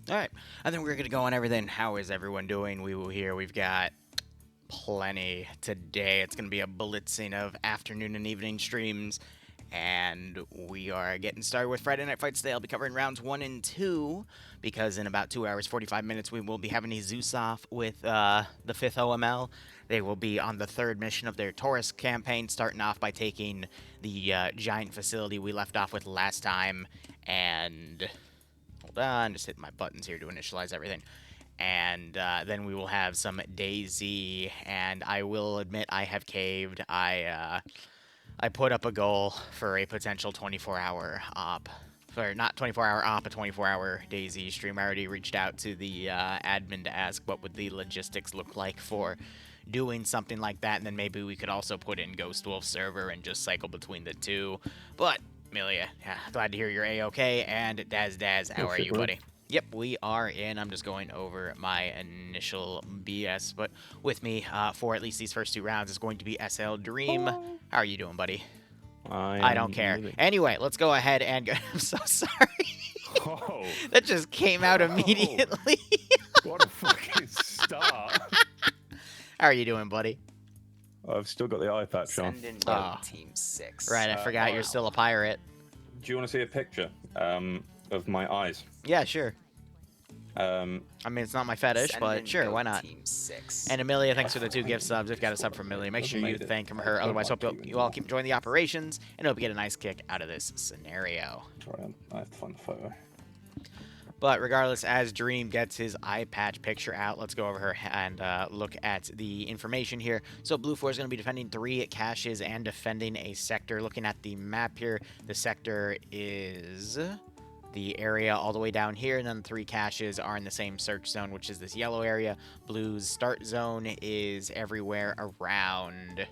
All right, I think we're gonna go on everything. How is everyone doing? We will hear. We've got plenty today. It's gonna be a blitzing of afternoon and evening streams, and we are getting started with Friday Night Fights today. I'll be covering rounds 1 and 2 because in about 2 hours 45 minutes we will be having a Zeus off with the fifth OML. They will be on the third mission of their Taurus campaign, starting off by taking the giant facility we left off with last time, and hold on, just hitting my buttons here to initialize everything. And then we will have some DayZ, and I will admit I have caved. I put up a goal for a potential 24-hour op. For not 24-hour op, a 24-hour DayZ stream. I already reached out to the admin to ask what would the logistics look like for doing something like that, and then maybe we could also put in Ghost Wolf server and just cycle between the two. But Amelia, yeah, glad to hear you're A-okay, and Daz, how are you, buddy? Yep, we are in. I'm just going over my initial BS, but with me for at least these first two rounds is going to be SL Dream. How are you doing, buddy? I don't care. Anyway, let's go ahead and go. I'm so sorry. Oh. That just came out immediately. What a fucking start. How are you doing, buddy? I've still got the eye patch on. Send in Oh. Team 6. Right, I forgot you're still a pirate. Do you want to see a picture of my eyes? Yeah, sure. I I mean, it's not my fetish, Send but in sure, why not? Team 6. And Amelia, thanks for the 2 gift subs. We've got a sub from Amelia. Make sure you thank her. Otherwise, hope you all keep enjoying the operations and hope you get a nice kick out of this scenario. Sorry, I have to find the photo. But regardless, as Dream gets his eye patch picture out, let's go over her and look at the information here. So Blue 4 is going to be defending 3 caches and defending a sector. Looking at the map here, the sector is the area all the way down here, and then 3 caches are in the same search zone, which is this yellow area. Blue's start zone is everywhere around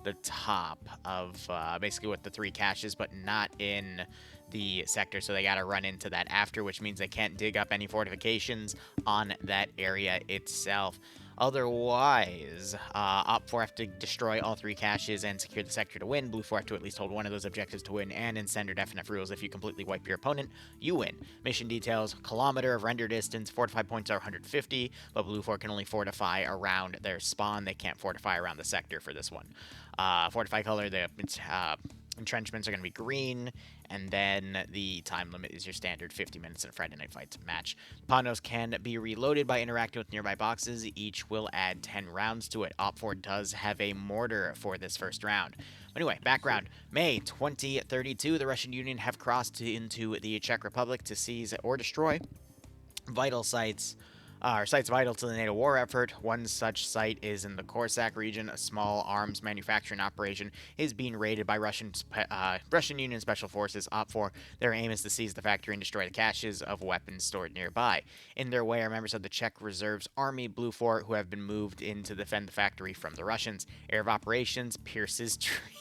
the top of basically with the 3 caches, but not in the sector, so they got to run into that after, which means they can't dig up any fortifications on that area itself. Otherwise, Op 4 have to destroy all 3 caches and secure the sector to win. Blue 4 have to at least hold one of those objectives to win, and in standard FNF rules, if you completely wipe your opponent, you win. Mission details: kilometer of render distance, fortify points are 150, but Blue 4 can only fortify around their spawn. They can't fortify around the sector for this one. Fortify color, the entrenchments are going to be green, and then the time limit is your standard 50 minutes in a Friday Night Fights match. Pondos can be reloaded by interacting with nearby boxes. Each will add 10 rounds to it. Op 4 does have a mortar for this first round. Anyway, background. May 2032, the Russian Union have crossed into the Czech Republic to seize or destroy vital sites, or sites vital to the NATO war effort. One such site is in the Korsak region. A small arms manufacturing operation is being raided by Russian Union Special Forces, Op 4. Their aim is to seize the factory and destroy the caches of weapons stored nearby. In their way are members of the Czech Reserve's Army, Blue 4, who have been moved in to defend the factory from the Russians. Area of operations, Pierce's Tree.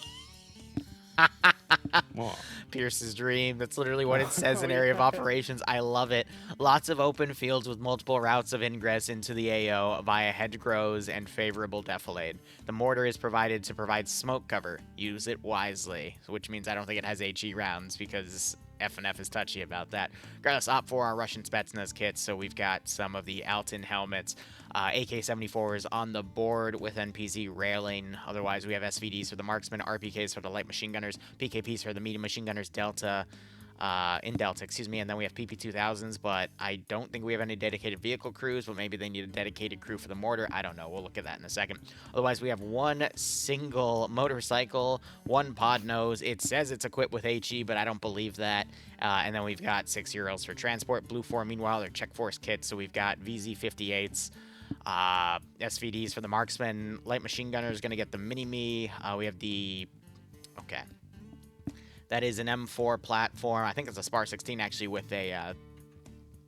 What? Pierce's dream. That's literally what it says in area of operations. I love it. Lots of open fields with multiple routes of ingress into the AO via hedgerows and favorable defilade. The mortar is provided to provide smoke cover. Use it wisely, which means I don't think it has HE rounds because FNF is touchy about that. Regardless, Op 4 are Russian Spetsnaz kits, so we've got some of the Alton helmets. AK-74s on the board with NPZ railing. Otherwise, we have SVDs for the marksmen, RPKs for the light machine gunners, PKPs for the medium machine gunners, Delta, and then we have PP2000s, but I don't think we have any dedicated vehicle crews, but maybe they need a dedicated crew for the mortar. I don't know. We'll look at that in a second. Otherwise, we have 1 single motorcycle, 1 pod nose. It says it's equipped with HE, but I don't believe that. And then we've got 6 Urals for transport. Blue 4, meanwhile, they're Czech Force kits, so we've got VZ58s. SVDs for the marksman. Light machine gunner is going to get the mini-me. We have the... Okay. That is an M4 platform. I think it's a SPAR 16, actually, with a...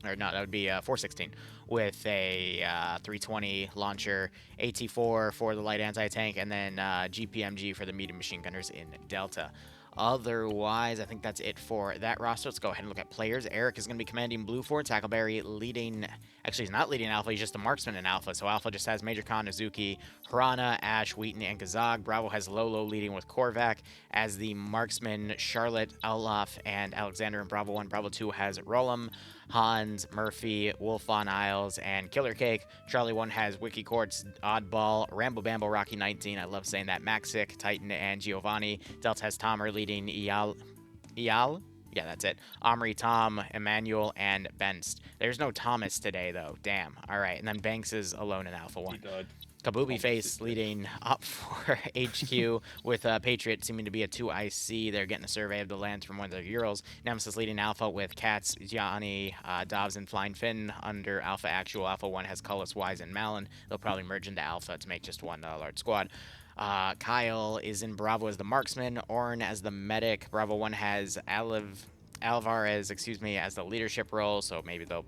or no, that would be a 416 with a 320 launcher, AT4 for the light anti-tank, and then GPMG for the medium machine gunners in Delta. Otherwise, I think that's it for that roster. Let's go ahead and look at players. Eric is going to be commanding Blue 4. Tackleberry leading... Actually, he's not leading Alpha. He's just a marksman in Alpha. So Alpha just has Major Khan, Azuki, Harana, Ash, Wheaton, and Kazag. Bravo has Lolo leading with Korvac as the marksman. Charlotte, Olaf, and Alexander in Bravo 1. Bravo 2 has Rollum, Hans, Murphy, Wolf on Isles, and Killer Cake. Charlie 1 has Wiki Quartz, Oddball, Rambo Bambo, Rocky 19. I love saying that. Maxic, Titan, and Giovanni. Delta has Tomer leading Ial? Yeah, that's it. Omri, Tom, Emmanuel, and Benst. There's no Thomas today, though. Damn. All right. And then Banks is alone in Alpha 1. He died. Kabubi Face leading up for HQ with Patriot seeming to be a 2 IC. They're getting a survey of the lands from one of their Urals. Nemesis leading Alpha with Katz, Gianni, Dobbs, and Flying Finn. Under Alpha Actual, Alpha 1 has Cullis, Wise, and Malin. They'll probably merge into Alpha to make just one large squad. Kyle is in Bravo as the marksman. Orn as the medic. Bravo 1 has Alvarez, as the leadership role, so maybe they'll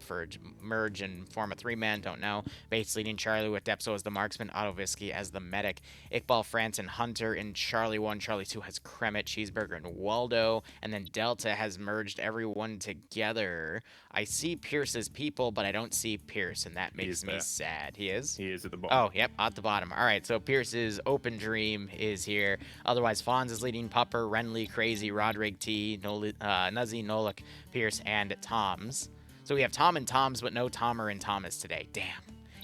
merge and form a 3-man, don't know. Bates leading Charlie with Depso as the marksman, Ottovisky as the medic, Iqbal, France, and Hunter in Charlie 1. Charlie 2 has Kremet, Cheeseburger, and Waldo, and then Delta has merged everyone together. I see Pierce's people, but I don't see Pierce, and that makes me sad. He is? He is at the bottom. Oh, yep, at the bottom. All right, so Pierce's Open Dream is here. Otherwise, Fonz is leading Pupper, Renly, Crazy, Roderick T, Nuzzy, Nolik, Pierce, and Toms. So we have Tom and Toms, but no Tomer and Thomas today. Damn.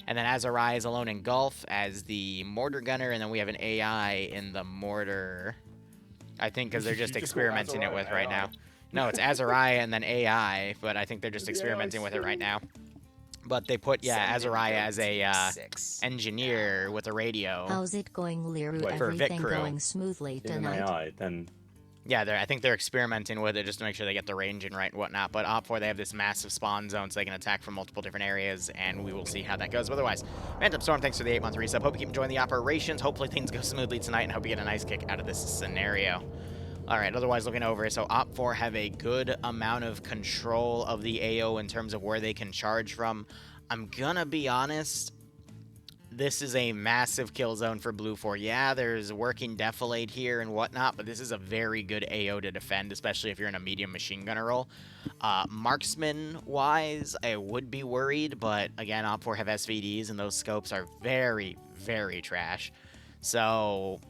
And then Azariah is alone in Gulf as the mortar gunner, and then we have an AI in the mortar. I think because they're just experimenting it with right now. No, it's Azariah and then AI, but I think they're just experimenting with it right now. But they put, Azariah as a engineer with a radio. How's it going, Liru? For Everything Vic Crew. going smoothly tonight? AI, then Yeah, I think they're experimenting with it just to make sure they get the ranging right and whatnot. But Op 4, they have this massive spawn zone, so they can attack from multiple different areas, and we will see how that goes. But otherwise, Phantom Storm, thanks for the 8-month resub. Hope you keep enjoying the operations. Hopefully things go smoothly tonight, and hope you get a nice kick out of this scenario. All right, otherwise looking over, so Op 4 have a good amount of control of the AO in terms of where they can charge from. I'm gonna be honest, this is a massive kill zone for Blue 4. Yeah, there's working Defilade here and whatnot, but this is a very good AO to defend, especially if you're in a medium machine gunner role. Marksman-wise, I would be worried, but again, Op 4 have SVDs, and those scopes are very, very trash. So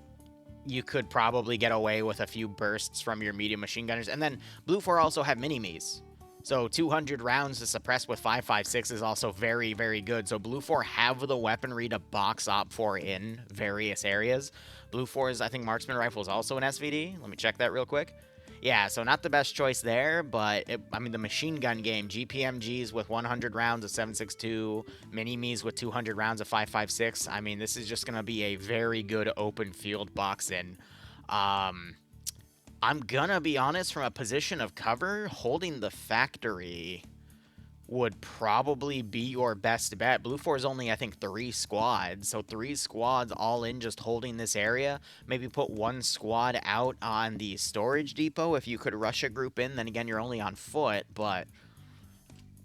you could probably get away with a few bursts from your medium machine gunners. And then Blue 4 also have mini-me's. So 200 rounds to suppress with 5.56 is also very, very good. So Blue 4 have the weaponry to box Op 4 in various areas. Blue 4's, I think, marksman rifle is also an SVD. Let me check that real quick. Yeah, so not the best choice there, but, I mean, the machine gun game, GPMGs with 100 rounds of 7.62, mini-me's with 200 rounds of 5.56. I mean, this is just going to be a very good open field box-in. I'm gonna be honest, from a position of cover, holding the factory would probably be your best bet. Blue 4 is only, I think, 3 squads. So 3 squads all in just holding this area. Maybe put 1 squad out on the storage depot if you could rush a group in. Then again, you're only on foot, but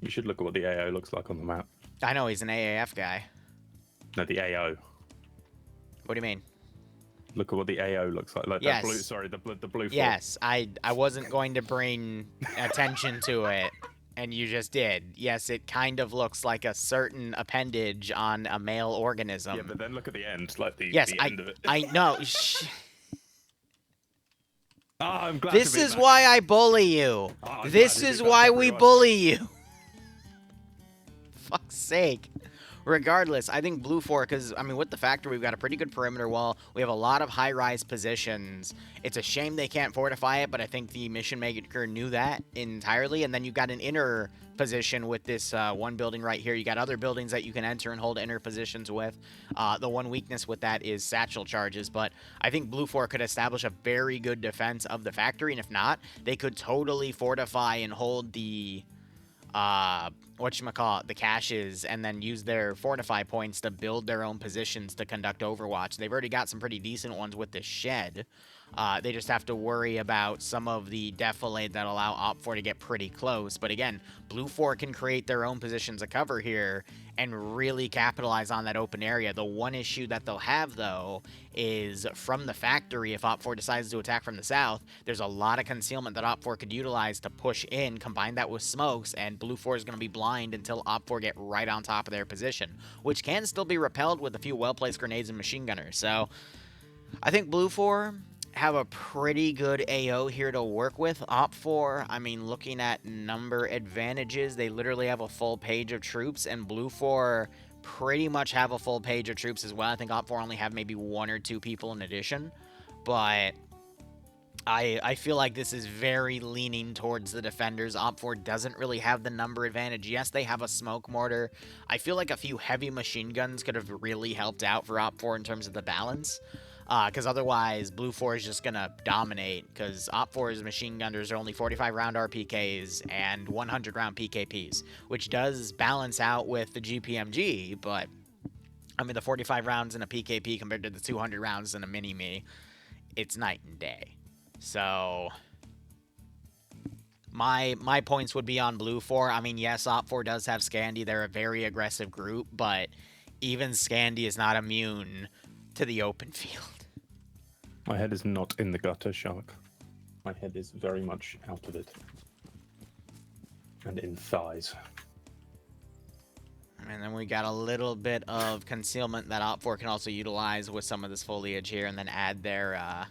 you should look at what the AO looks like on the map. I know he's an AAF guy. No, the AO. What do you mean? Look at what the AO looks like. Like yes. The blue, sorry, the blue. Yes, I wasn't going to bring attention to it, and you just did. Yes, it kind of looks like a certain appendage on a male organism. Yeah, but then look at the end, like the end of it. I know. I'm glad this is why I bully you. This is why we bully you. Fuck's sake. Regardless, I think Blue 4, because, I mean, with the factory, we've got a pretty good perimeter wall. We have a lot of high-rise positions. It's a shame they can't fortify it, but I think the mission maker knew that entirely. And then you've got an inner position with this one building right here. You got other buildings that you can enter and hold inner positions with. The one weakness with that is satchel charges, but I think Blue 4 could establish a very good defense of the factory, and if not, they could totally fortify and hold the whatchamacallit, the caches, and then use their fortify points to build their own positions to conduct Overwatch. They've already got some pretty decent ones with this shed. They just have to worry about some of the defilade that allow Op4 to get pretty close. But again, Blue 4 can create their own positions of cover here and really capitalize on that open area. The one issue that they'll have, though, is from the factory, if Op4 decides to attack from the south, there's a lot of concealment that Op4 could utilize to push in, combine that with smokes, and Blue 4 is going to be blind until Op4 get right on top of their position, which can still be repelled with a few well-placed grenades and machine gunners. So I think Blue 4 have a pretty good AO here to work with. Op4, I mean, looking at number advantages, they literally have a full page of troops, and Blue 4 pretty much have a full page of troops as well. I think Op4 only have maybe 1 or 2 people in addition, but I feel like this is very leaning towards the defenders. Op4 doesn't really have the number advantage. Yes, they have a smoke mortar. I feel like a few heavy machine guns could have really helped out for Op4 in terms of the balance. Because otherwise, Blue 4 is just going to dominate, because Op 4's machine gunners are only 45-round RPKs and 100-round PKPs, which does balance out with the GPMG, but, I mean, the 45 rounds in a PKP compared to the 200 rounds in a Mini-Me, it's night and day. So my points would be on Blue 4. I mean, yes, Op 4 does have Scandi. They're a very aggressive group, but even Scandi is not immune to the open field. My head is not in the gutter, Shark. My head is very much out of it. And in thighs. And then we got a little bit of concealment that Op 4 can also utilize with some of this foliage here, and then add their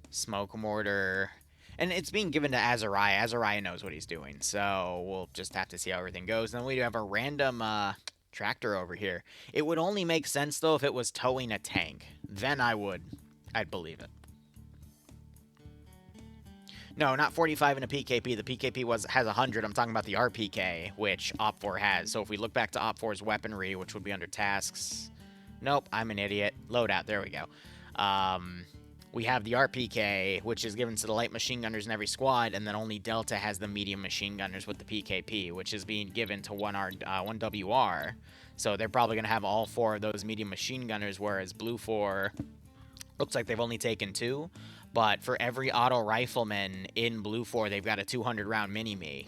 smoke mortar. And it's being given to Azariah. Azariah knows what he's doing, so we'll just have to see how everything goes. And then we do have a random tractor over here. It would only make sense, though, if it was towing a tank. Then I'd believe it. No, not 45 in a PKP. The PKP has 100. I'm talking about the RPK, which Op 4 has. So if we look back to Op 4's weaponry, which would be under tasks. Nope, I'm an idiot. Loadout, there we go. We have the RPK, which is given to the light machine gunners in every squad, and then only Delta has the medium machine gunners with the PKP, which is being given to one WR. So they're probably going to have all 4 of those medium machine gunners, whereas Blue 4 looks like they've only taken 2. But for every auto rifleman in Blue 4, they've got a 200-round Mini-Me.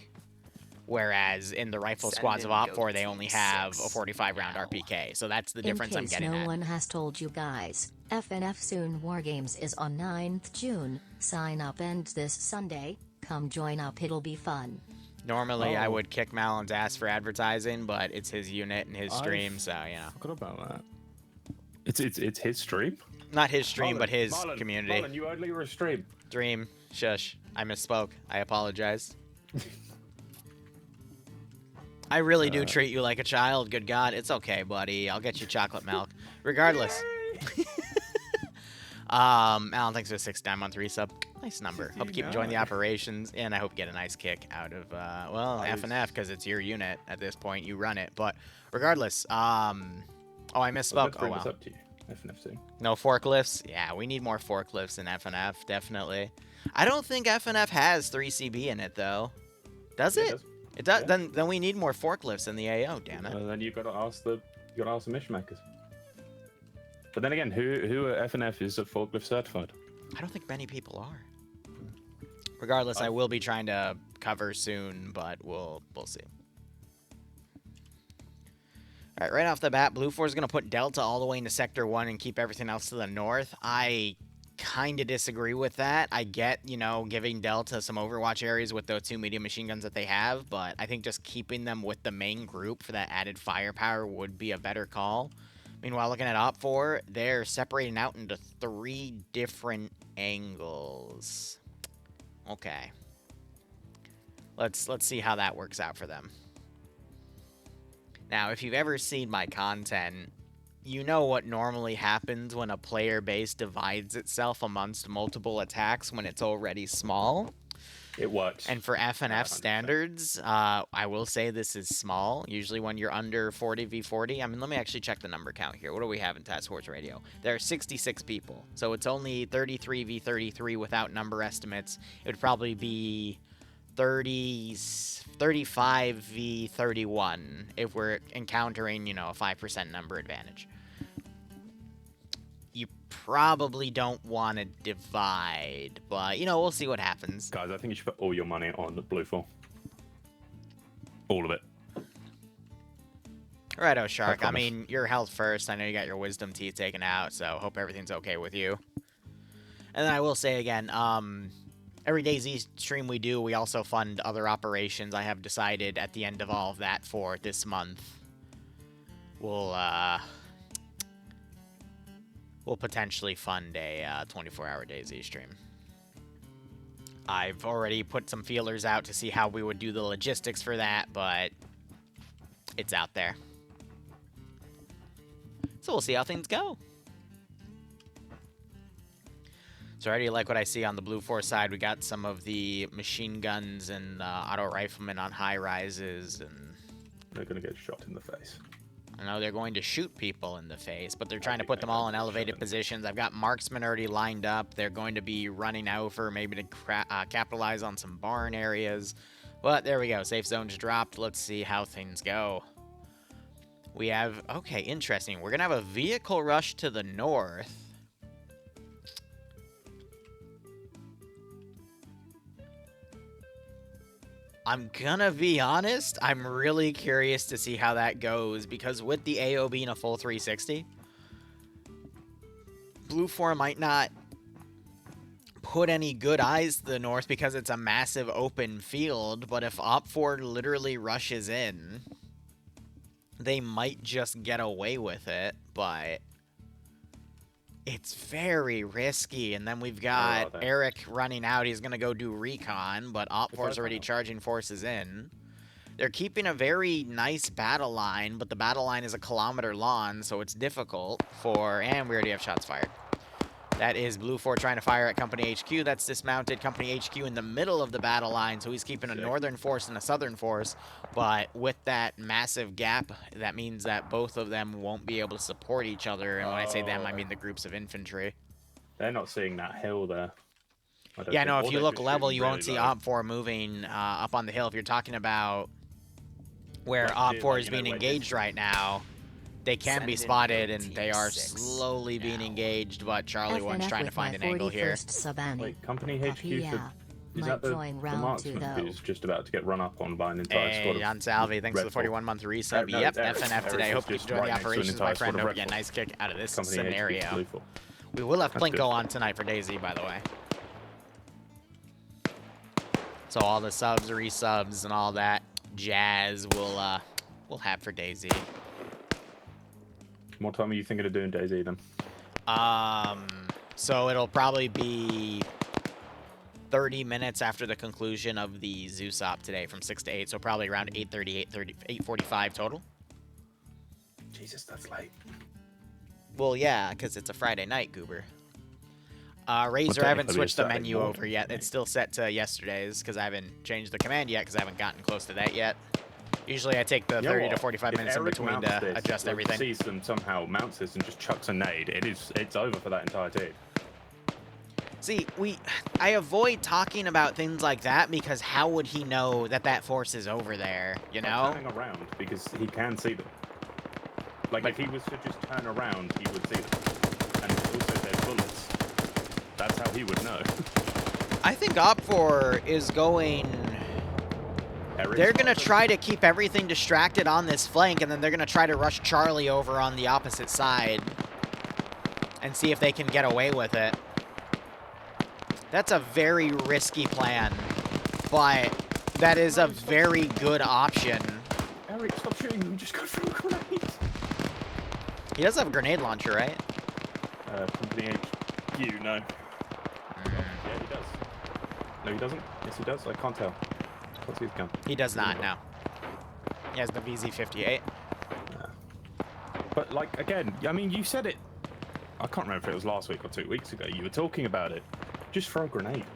Whereas in the rifle squads of Op 4, they only have a 45-round RPK. So that's the difference I'm getting at. In case no one has told you guys, FNF Soon Wargames is on 9th June. Sign up ends this Sunday. Come join up, it'll be fun. Normally, I would kick Malon's ass for advertising, but it's his unit and his stream, so, you know. I forgot about that. It's his stream? Not his stream, but his community. Marlon, you only were a stream. Dream. Shush. I misspoke. I apologize. I really do treat you like a child. Good God. It's okay, buddy. I'll get you chocolate milk. Regardless. Alan, thanks for the 6-9-month resub. Nice number. Hope you keep enjoying the operations, and I hope you get a nice kick out of, well, FNF, because it's your unit at this point. You run it. But regardless, oh, I misspoke. Oh, well. FNF soon. No forklifts? Yeah, we need more forklifts in FNF, definitely. I don't think FNF has 3CB in it, though. Does it? It does. Yeah. Then we need more forklifts in the AO, damn it. Then you've got to ask the mission makers. But then again, who at FNF is a forklift certified? I don't think many people are. Regardless, I will be trying to cover soon, but we'll see. All right, right off the bat, Blue 4 is going to put Delta all the way into Sector 1 and keep everything else to the north. I kind of disagree with that. I get, you know, giving Delta some Overwatch areas with those 2 medium machine guns that they have, but I think just keeping them with the main group for that added firepower would be a better call. Meanwhile, looking at Op 4, they're separating out into 3 different angles. Okay. Let's see how that works out for them. Now, if you've ever seen my content, you know what normally happens when a player base divides itself amongst multiple attacks when it's already small. It works. And for FNF standards, I will say this is small. Usually when you're under 40v40, I mean, let me actually check the number count here. What do we have in Task Force Radio? There are 66 people. So it's only 33v33 without number estimates. It would probably be 35 v 31 if we're encountering, you know, a 5% number advantage. You probably don't want to divide, but, you know, we'll see what happens. Guys, I think you should put all your money on the blue 4. All of it. Righto, Shark. I promise. mean, your health first. I know you got your wisdom teeth taken out, so hope everything's okay with you. And then I will say again, every DayZ stream we do, we also fund other operations. I have decided at the end of all of that for this month, we'll potentially fund a 24-hour DayZ stream. I've already put some feelers out to see how we would do the logistics for that, but it's out there. So we'll see how things go. So I already like what I see on the Blue 4 side. We got some of the machine guns and auto riflemen on high rises, and They're going to get shot in the face. I know they're going to shoot people in the face, but they're trying to put them all in elevated positions. I've got marksmen already lined up. They're going to be running over maybe to capitalize on some barn areas. But there we go. Safe zone's dropped. Let's see how things go. We have... Okay, interesting. We're going to have a vehicle rush to the north. I'm gonna be honest, I'm really curious to see how that goes, because with the AO being a full 360, Blue 4 might not put any good eyes to the north because it's a massive open field, but if Op 4 literally rushes in, they might just get away with it, but it's very risky. And then we've got Eric running out. He's going to go do recon, but Op 4 is already charging forces in. They're keeping a very nice battle line, but the battle line is a kilometer long, so it's difficult for... And we already have shots fired. That is Blue 4 trying to fire at Company HQ. That's dismounted Company HQ in the middle of the battle line, so he's keeping a northern force and a southern force. But with that massive gap, that means that both of them won't be able to support each other. And when I say them, I mean the groups of infantry. They're not seeing that hill there. Yeah, no, if you look level, you won't see Op 4 moving up on the hill. If you're talking about where Op 4 is being engaged right now, they can be spotted, and they are slowly being engaged, but Charlie One's trying to find an angle here. Wait, Company HQ is that the marksman who's just about to get run up on by an entire squad of Jan Salvi, thanks for the 41-month resub. No, yep, Eric, FNF today. Eric Hope you just enjoy the right next to an operations, my entire friend. squad of Hope you Red get a nice kick out of this Company scenario. HQ, We will have That's Plinko good. on tonight for DayZ, by the way. So all the subs, resubs, and all that jazz we'll have for DayZ. What time are you thinking of doing DayZ then? So it'll probably be 30 minutes after the conclusion of the Zeus op today from 6 to 8, so probably around 8:30, 8:45 total. Jesus, that's late. Well, yeah, because it's a Friday night, Goober. Razor, Well, I haven't technically switched the it's Saturday menu morning, over yet. mate. It's still set to yesterday's because I haven't changed the command yet because I haven't gotten close to that yet. Usually I take the 30 to 45 minutes in between to adjust everything. Sees them somehow mounts this and just chucks a nade. It's over for that entire team. See, I avoid talking about things like that because how would he know that that force is over there, you know? Turning around because he can see them. Like, if he was to just turn around, he would see them. And also there's bullets. That's how he would know. I think Op4 is going... Eric's They're going to not- try to keep everything distracted on this flank, and then they're going to try to rush Charlie over on the opposite side and see if they can get away with it. That's a very risky plan, but that is a very good option. Eric, stop shooting them. Just go through a grenade. He does have a grenade launcher, right? Company HQ, no. Yeah, he does. No, he doesn't. Yes, he does. I can't tell. What's his gun? He does not, no. He has the VZ-58. But, like, again, I mean, you said it. I can't remember if it was last week or 2 weeks ago. You were talking about it. Just throw a grenade.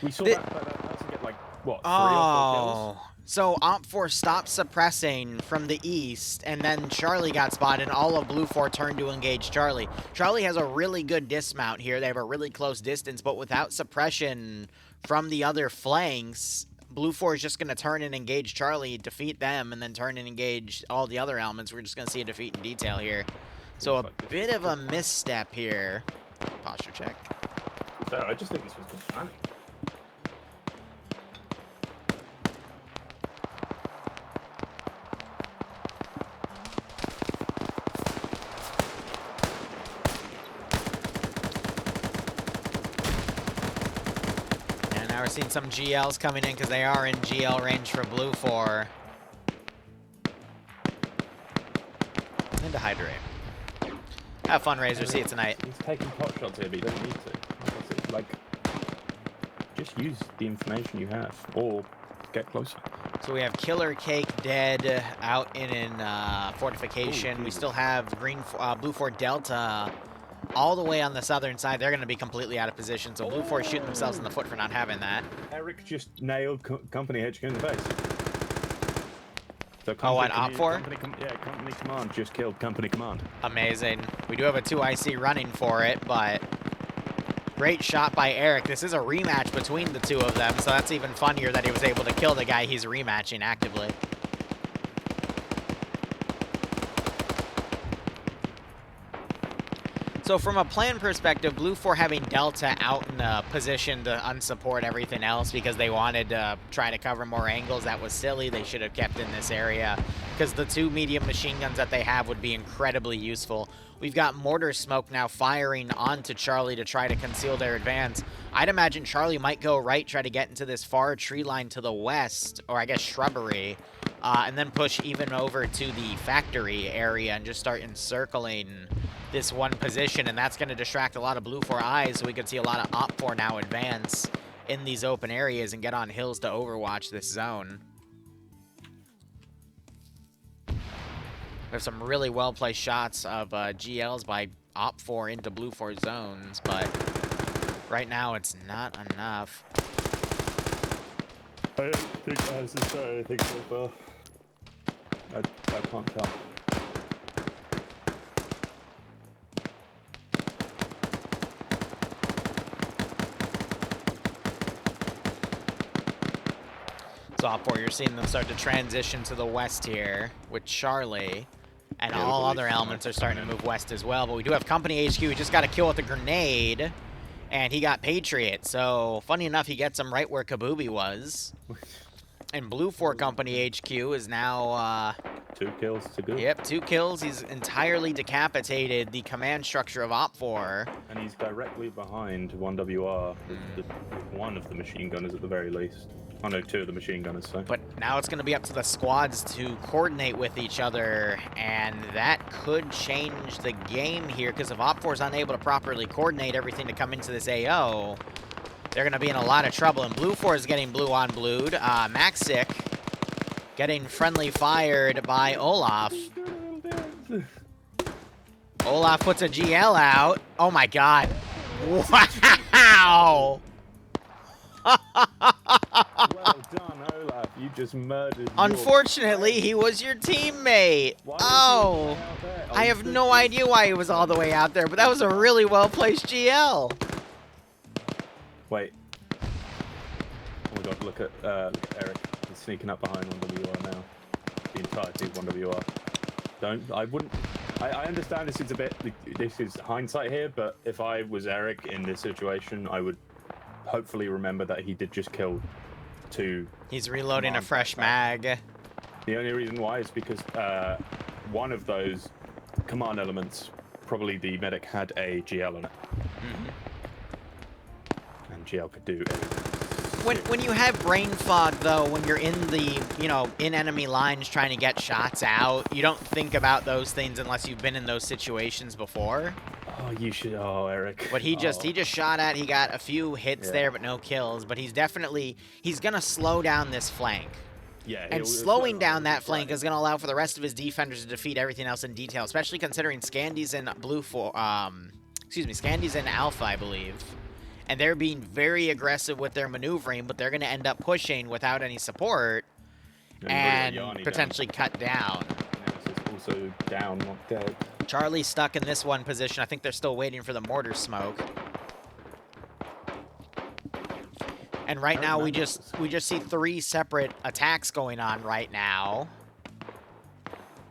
We saw that person get, like, what, 3 or 4 kills? So Op4 stopped suppressing from the east, and then Charlie got spotted, and all of Blue 4 turned to engage Charlie. Charlie has a really good dismount here. They have a really close distance, but without suppression from the other flanks, Blue 4 is just going to turn and engage Charlie, defeat them, and then turn and engage all the other elements. We're just going to see a defeat in detail here. So a bit of a misstep here. Posture check. So I just think this was good planning. And now we're seeing some GLs coming in because they are in GL range for Blue 4. And to hydrate. Have fun, Razor. See you tonight. He's taking pot shots here, but he doesn't need to. Like, just use the information you have, or get closer. So we have Killer Cake dead out in fortification. We still have Blue 4 Delta all the way on the southern side. They're going to be completely out of position. So Blue 4 is shooting themselves in the foot for not having that. Eric just nailed Company HQ in the face. So what, Op 4? Company Command just killed Company Command. Amazing. We do have a 2IC running for it, but great shot by Eric. This is a rematch between the two of them, so that's even funnier that he was able to kill the guy he's rematching actively. So from a plan perspective, Blue 4 having Delta out in a position to unsupport everything else because they wanted to try to cover more angles, that was silly. They should have kept in this area because the 2 medium machine guns that they have would be incredibly useful. We've got mortar smoke now firing onto Charlie to try to conceal their advance. I'd imagine Charlie might go right, try to get into this far tree line to the west, or I guess shrubbery, and then push even over to the factory area and just start encircling this one position, and that's going to distract a lot of Blue 4 eyes, so we could see a lot of Op 4 now advance in these open areas and get on hills to overwatch this zone. We have some really well-placed shots of GLs by Op 4 into Blue 4 zones, but right now it's not enough. I don't think that has to say anything so far. I can't tell. So Op 4, you're seeing them start to transition to the west here with Charlie. And Yeah, all other elements are starting to move west as well. But we do have Company HQ. He just got a kill with a grenade. And he got Patriot. So, funny enough, he gets him right where Kabubi was. And Blue 4 Company HQ is now... 2 kills to go. Yep, 2 kills. He's entirely decapitated the command structure of Op 4. And he's directly behind 1WR, one of the machine gunners at the very least. Oh no, 2 of the machine gunners, so. But now it's going to be up to the squads to coordinate with each other, and that could change the game here, because if Op 4 is unable to properly coordinate everything to come into this AO, they're going to be in a lot of trouble. And Blue 4 is getting blue on blued. Maxic getting friendly fired by Olaf. Olaf puts a GL out. Oh my god. Wow! Well done, Olaf. You just murdered. Unfortunately, he was your teammate. Oh, I have no idea why he was all the way out there, but that was a really well-placed GL. Wait. Oh my god, look at Eric. He's sneaking up behind 1WR now. The entire team 1WR. I understand this is hindsight here, but if I was Eric in this situation, I would hopefully remember that he did just kill 2. He's reloading a fresh mag. The only reason why is because one of those command elements, probably the medic, had a GL on it. And GL could do anything. When you have brain fog, though, when you're in the, in enemy lines trying to get shots out, you don't think about those things unless you've been in those situations before. Oh, you should. Oh, Eric. But he just shot at. He got a few hits there, but no kills. But he's gonna slow down this flank. Yeah. And slowing down that flank is gonna allow for the rest of his defenders to defeat everything else in detail, especially considering Scandy's in Scandy's in Alpha, I believe. And they're being very aggressive with their maneuvering, but they're gonna end up pushing without any support and potentially cut down. Nemesis also down, not dead. Charlie's stuck in this one position. I think they're still waiting for the mortar smoke. And right now we just see 3 separate attacks going on right now.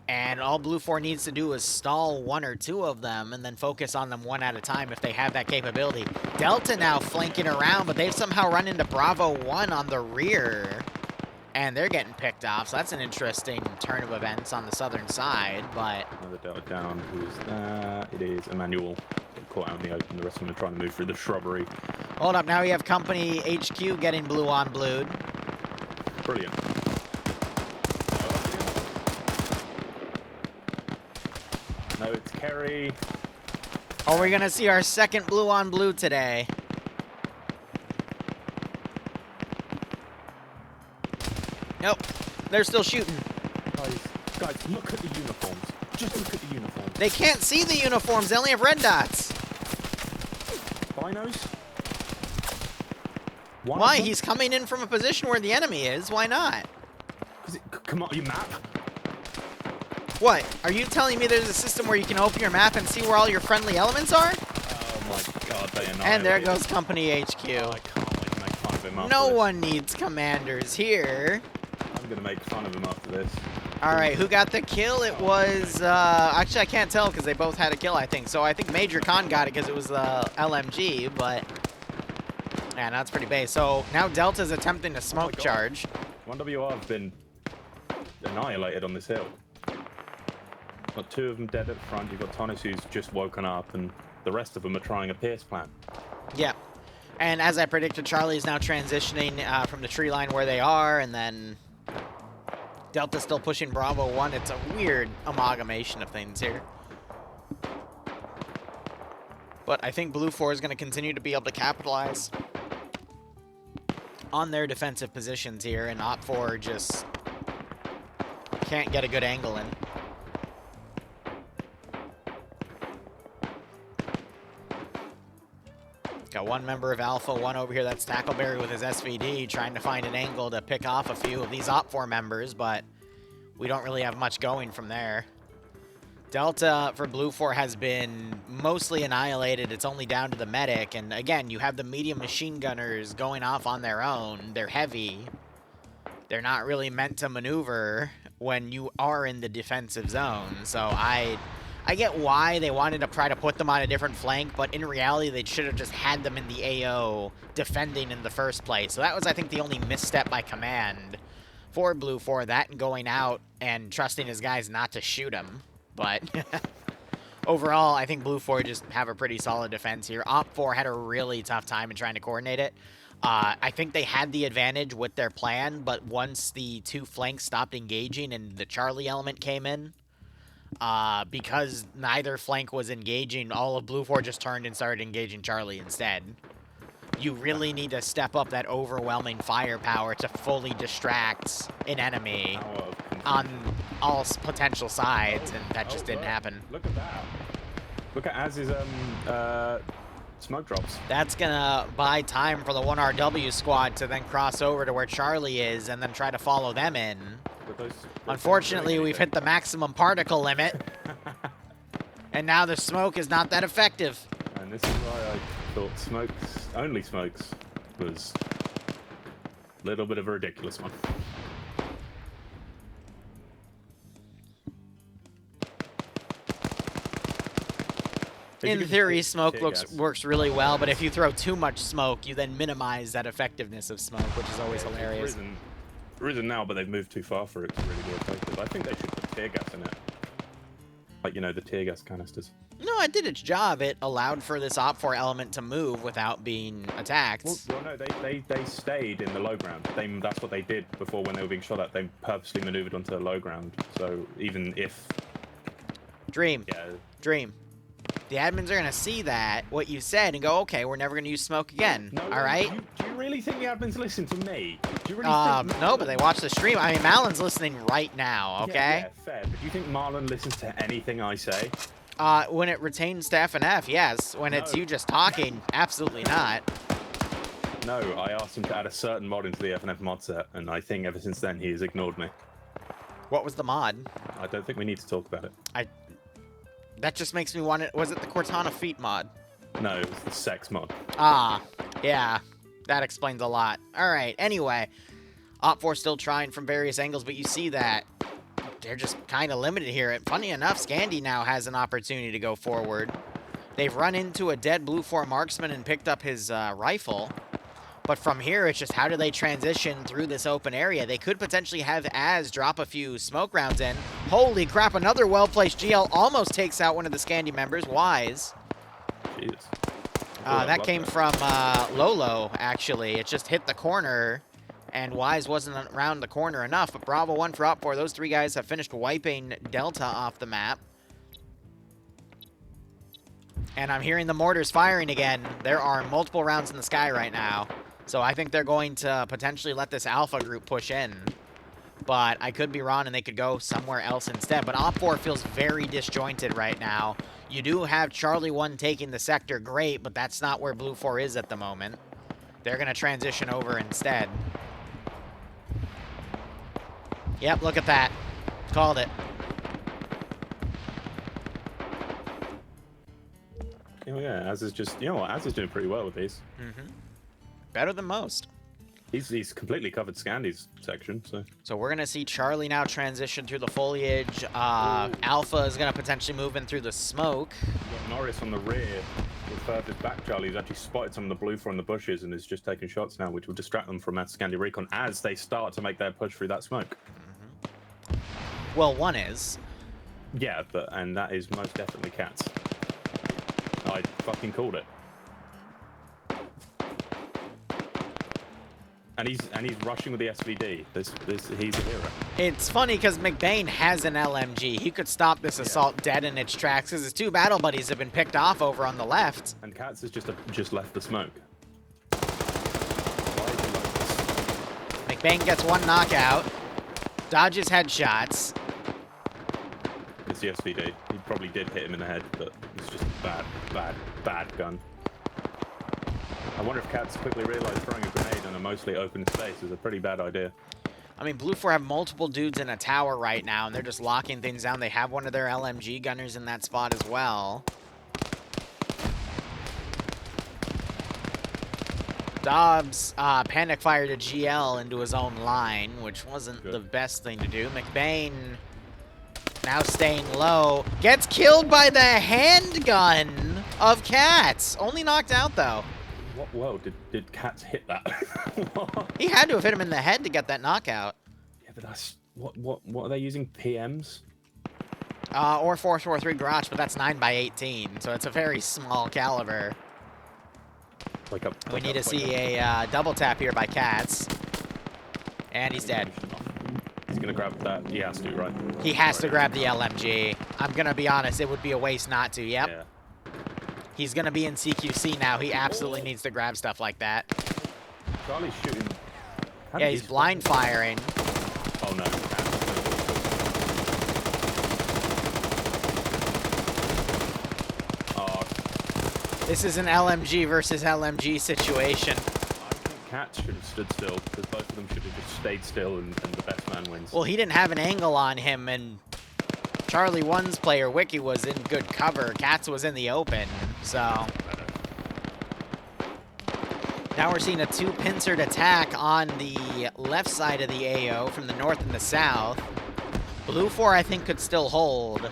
And all Blue 4 needs to do is stall 1 or 2 of them and then focus on them 1 at a time if they have that capability. Delta now flanking around, but they've somehow run into Bravo 1 on the rear. And they're getting picked off, so that's an interesting turn of events on the southern side, but... Another Delta down. Who's that? It is Emmanuel. Caught out in the open. The rest of them are trying to move through the shrubbery. Hold up, now we have Company HQ getting blue on blued. Brilliant. No, it's Kerry. Oh, we're gonna see our second blue on blue today. Nope, they're still shooting. Guys, look at the uniforms. Just look at the uniforms. They can't see the uniforms, they only have red dots. Binos? Why? He's coming in from a position where the enemy is. Why not? Come on, your map. What? Are you telling me there's a system where you can open your map and see where all your friendly elements are? Oh my god, they are not. And there goes Company HQ. Oh, I can't wait to make fun of him after No this. one needs commanders here. I'm gonna make fun of him after this. Alright, who got the kill? It was, actually I can't tell because they both had a kill, I think. So I think Major Khan got it because it was the LMG, but... Yeah, that's pretty base. So now Delta's attempting to smoke charge. 1WR have been annihilated on this hill. Got 2 of them dead at the front. You've got Tonis who's just woken up, and the rest of them are trying a Pierce plan. Yeah. And as I predicted, Charlie's now transitioning from the tree line where they are, and then Delta's still pushing Bravo 1. It's a weird amalgamation of things here. But I think Blue 4 is going to continue to be able to capitalize on their defensive positions here, and Op 4 just can't get a good angle in. Got 1 member of Alpha 1 over here, that's Tackleberry with his SVD, trying to find an angle to pick off a few of these Op 4 members, but we don't really have much going from there. Delta for Blue 4 has been mostly annihilated. It's only down to the medic. And again, you have the medium machine gunners going off on their own. They're heavy. They're not really meant to maneuver when you are in the defensive zone. So I get why they wanted to try to put them on a different flank, but in reality, they should have just had them in the AO defending in the first place. So that was, I think, the only misstep by command for Blue 4. That and going out and trusting his guys not to shoot him. But overall, I think Blue 4 just have a pretty solid defense here. Op 4 had a really tough time in trying to coordinate it. I think they had the advantage with their plan, but once the 2 flanks stopped engaging and the Charlie element came in, because neither flank was engaging, all of Blue 4 just turned and started engaging Charlie instead. You really need to step up that overwhelming firepower to fully distract an enemy on all potential sides, and that just didn't happen. Look at that. Look at Az's smoke drops. That's gonna buy time for the 1RW squad to then cross over to where Charlie is and then try to follow them in. Unfortunately, we've hit the maximum particle limit, and now the smoke is not that effective. And this is why I thought only smokes was a little bit of a ridiculous one. In theory, smoke works really well, but if you throw too much smoke, you then minimize that effectiveness of smoke, which is always hilarious. It's risen now, but they've moved too far for it to really be effective. I think they should put tear gas in it. Like, you know, the tear gas canisters. No, it did its job. It allowed for this Op 4 element to move without being attacked. Well no, they stayed in the low ground. That's what they did before when they were being shot at. They purposely maneuvered onto the low ground. So even if... Dream. Yeah. Dream. The admins are going to see that, what you said, and go, okay, we're never going to use smoke again. No, all right? Do you really think the admins listen to me? Do you really think... No, but they watch the stream. I mean, Malin's listening right now, okay? Yeah, fair. But do you think Marlon listens to anything I say? When it retains to FNF, yes. When it's you just talking, absolutely not. No, I asked him to add a certain mod into the FNF mod set, and I think ever since then he has ignored me. What was the mod? I don't think we need to talk about it. That just makes me want it. Was it the Cortana Feet mod? No, it was the sex mod. Ah, yeah. That explains a lot. All right, anyway. Op4 still trying from various angles, but you see that they're just kind of limited here. And funny enough, Scandy now has an opportunity to go forward. They've run into a dead Blue 4 marksman and picked up his rifle. But from here, it's just how do they transition through this open area? They could potentially have Az drop a few smoke rounds in. Holy crap, another well-placed GL almost takes out one of the Scandy members. Wise. Jesus. That came from Lolo, actually. It just hit the corner, and Wise wasn't around the corner enough. But Bravo 1 for Op4. Those three guys have finished wiping Delta off the map. And I'm hearing the mortars firing again. There are multiple rounds in the sky right now. So I think they're going to potentially let this Alpha group push in. But I could be wrong, and they could go somewhere else instead. But Op4 feels very disjointed right now. You do have Charlie 1 taking the sector, great, but that's not where Blue 4 is at the moment. They're going to transition over instead. Yep, look at that. Called it. Oh yeah, Az is just, you know what, Az is doing pretty well with these. Mm-hmm. Better than most. He's completely covered Scandy's section, so. So we're going to see Charlie now transition through the foliage. Alpha is going to potentially move in through the smoke. You've got Norris on the rear. The furthest back, Charlie's actually spotted some of the Blue 4 in the bushes and is just taking shots now, which will distract them from that Scandy recon as they start to make their push through that smoke. Mm-hmm. Well, one is. Yeah, and that is most definitely Cats. I fucking called it. And he's rushing with the SVD. He's a hero. It's funny because McBain has an LMG. He could stop this assault dead in its tracks because his two battle buddies have been picked off over on the left. And Katz has just left the smoke. Why is he like this? McBain gets one knockout. Dodges headshots. It's the SVD. He probably did hit him in the head, but it's just a bad gun. I wonder if Cats quickly realized throwing a grenade on a mostly open space is a pretty bad idea. I mean, Blue 4 have multiple dudes in a tower right now, and they're just locking things down. They have one of their LMG gunners in that spot as well. Dobbs panic fired a GL into his own line, which wasn't the best thing to do. McBain now staying low. Gets killed by the handgun of Cats. Only knocked out, though. What? Whoa, did Cats hit that? He had to have hit him in the head to get that knockout. Yeah, but that's... What are they using? PMs? Or 443 Garage, but that's 9x18, so it's a very small caliber. We need to see a double tap here by Cats. And he's dead. He's gonna grab that. He has to, right? He has to grab the LMG. I'm gonna be honest, it would be a waste not to. Yep. Yeah. He's gonna be in CQC now. He absolutely needs to grab stuff like that. Charlie's shooting. Yeah, he's blind firing. Oh no. This is an LMG versus LMG situation. I think Cats should have stood still, because both of them should have just stayed still and the best man wins. Well, he didn't have an angle on him, and Charlie 1's player, Wiki, was in good cover. Cats was in the open, so... Now we're seeing a two-pincered attack on the left side of the AO from the north and the south. Blue 4, I think, could still hold.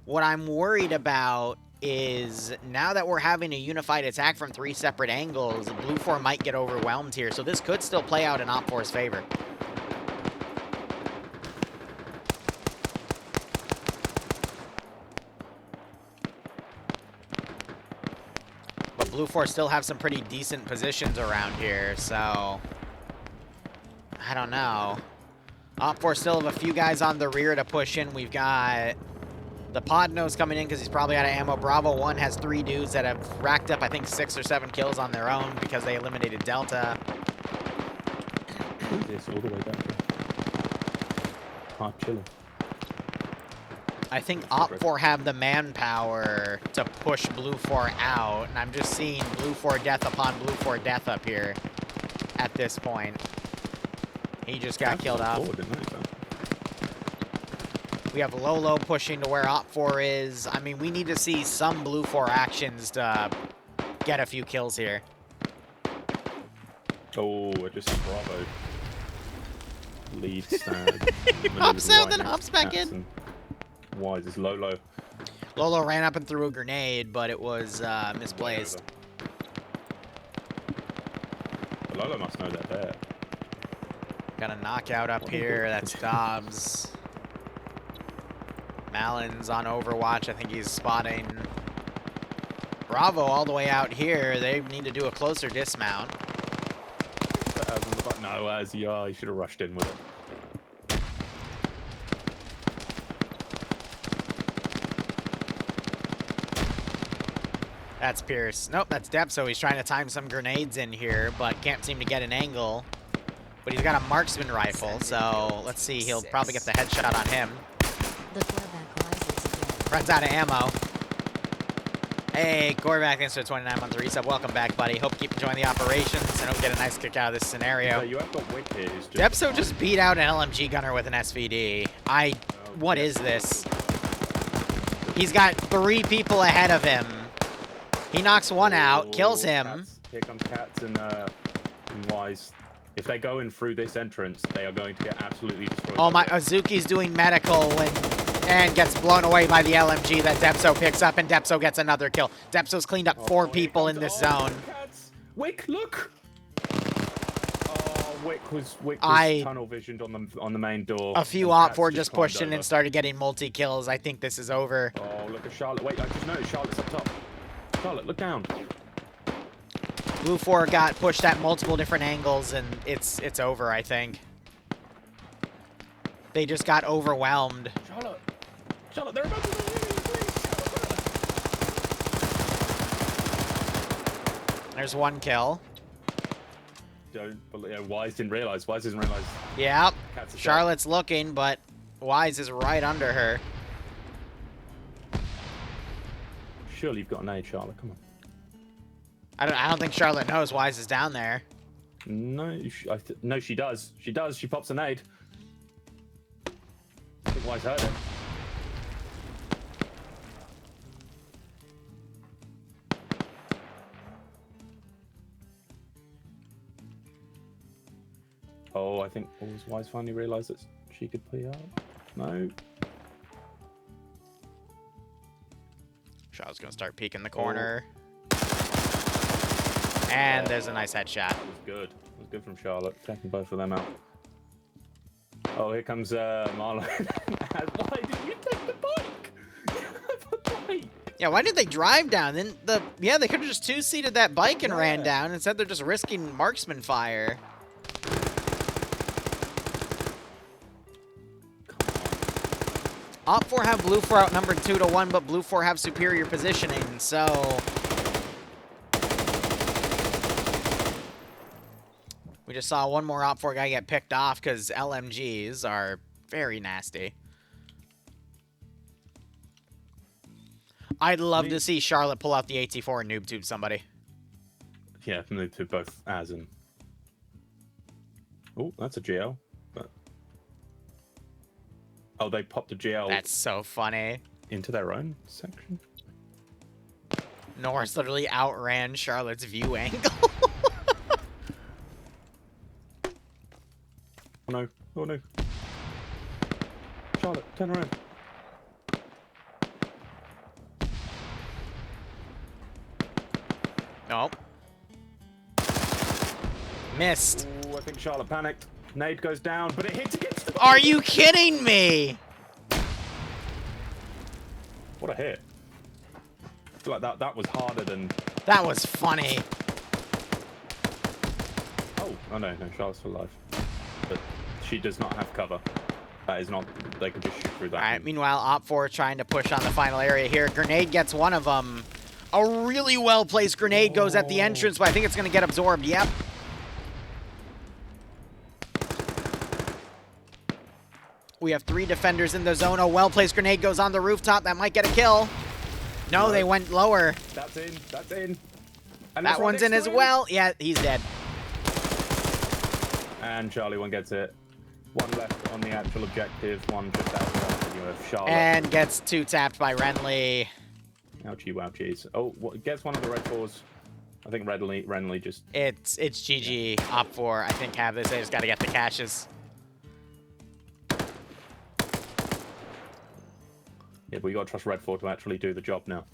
What I'm worried about is now that we're having a unified attack from three separate angles, Blue 4 might get overwhelmed here, so this could still play out in Op4's favor. But Blue 4 still have some pretty decent positions around here, so I don't know. Op4 still have a few guys on the rear to push in. We've got the Podnose coming in because he's probably out of ammo. Bravo 1 has 3 dudes that have racked up, I think, 6 or 7 kills on their own because they eliminated Delta. This all the way back there. Chilling. I think Op4 have the manpower to push Blue 4 out, and I'm just seeing Blue 4 death upon Blue 4 death up here at this point. He just got killed off. We have Lolo pushing to where Op4 is. I mean, we need to see some Blue 4 actions to get a few kills here. Oh, I just see Bravo. Lead stand. He hops out, then hops back in. Why is this Lolo? Lolo ran up and threw a grenade, but it was misplaced. But Lolo must know they're there. Got a knockout up here. That's Dobbs. Malin's on Overwatch. I think he's spotting Bravo all the way out here. They need to do a closer dismount. No, he should have rushed in with it. That's Pierce. Nope, that's Depso. He's trying to time some grenades in here, but can't seem to get an angle. But he's got a marksman rifle, so let's see. He'll probably get the headshot on him. The quarterback rises again. Runs out of ammo. Hey, Corvac, thanks for the 29-month resub. Welcome back, buddy. Hope you keep enjoying the operations and hope you get a nice kick out of this scenario. You have got Wick here. Depso just beat out an LMG gunner with an SVD. What is this? He's got 3 people ahead of him. He knocks one out, kills him. Cats. Here comes Cats and Wise. If they go in through this entrance, they are going to get absolutely destroyed. Oh my, Azuki's doing medical and gets blown away by the LMG that Depso picks up, and Depso gets another kill. Depso's cleaned up 4 people in this zone. Cats. Wick, look! Oh, Wick was tunnel visioned on the main door. A few OPFOR just pushed in and started getting multi-kills. I think this is over. Oh, look at Charlotte. Wait, I just noticed Charlotte's up top. Charlotte, look down. Blue 4 got pushed at multiple different angles, and it's over, I think. They just got overwhelmed. Charlotte, they're about to go in. There's 1 kill. Wise didn't realize. Yeah, Charlotte's looking, but Wise is right under her. Surely you've got an aid, Charlotte. Come on. I don't think Charlotte knows Wise is down there. No, no, she does. She does. She pops an aid. I think Wise heard it. Oh, I think Wise finally realised that she could put out. No. Charlotte's gonna start peeking the corner. And there's a nice headshot. It was good. It was good from Charlotte, taking both of them out. Oh, here comes Marlon. Why did you take the bike? Yeah, why did they drive down? Then they could have just 2-seated that bike and ran down. Instead, they're just risking marksman fire. OPFOR have Blue 4 outnumbered 2-1, but Blue 4 have superior positioning, so we just saw one more OPFOR guy get picked off because LMGs are very nasty. I'd love to see Charlotte pull out the AT4 and noob tube somebody. Yeah, noob tube both as and. Oh, that's a GL. But... Oh, they popped a GL. That's so funny. Into their own section. Norris literally outran Charlotte's view angle. Oh no. Oh no. Charlotte, turn around. Nope. Missed. Ooh, I think Charlotte panicked. Nade goes down, but it hits against the... Are you kidding me? What a hit. I feel like that was harder than... That was funny. Oh no, Charlotte's still alive. But she does not have cover. That is not... They can just shoot through that. Alright, meanwhile, OPFOR trying to push on the final area here. Grenade gets one of them. A really well-placed grenade goes at the entrance, but I think it's going to get absorbed. Yep. We have 3 defenders in the zone. A well-placed grenade goes on the rooftop. That might get a kill. No, they went lower. That's in. That's in. And that one's in as well. Yeah, he's dead. And Charlie one gets it. One left on the actual objective. One just outside. You have Charlotte. And gets 2-tapped by Renly. Ouchie wouchies. Oh, gets one of the red 4s. I think Renly just... It's GG. Op 4, I think, have this. They just got to get the caches. Yeah, but we got to trust Red 4 to actually do the job now.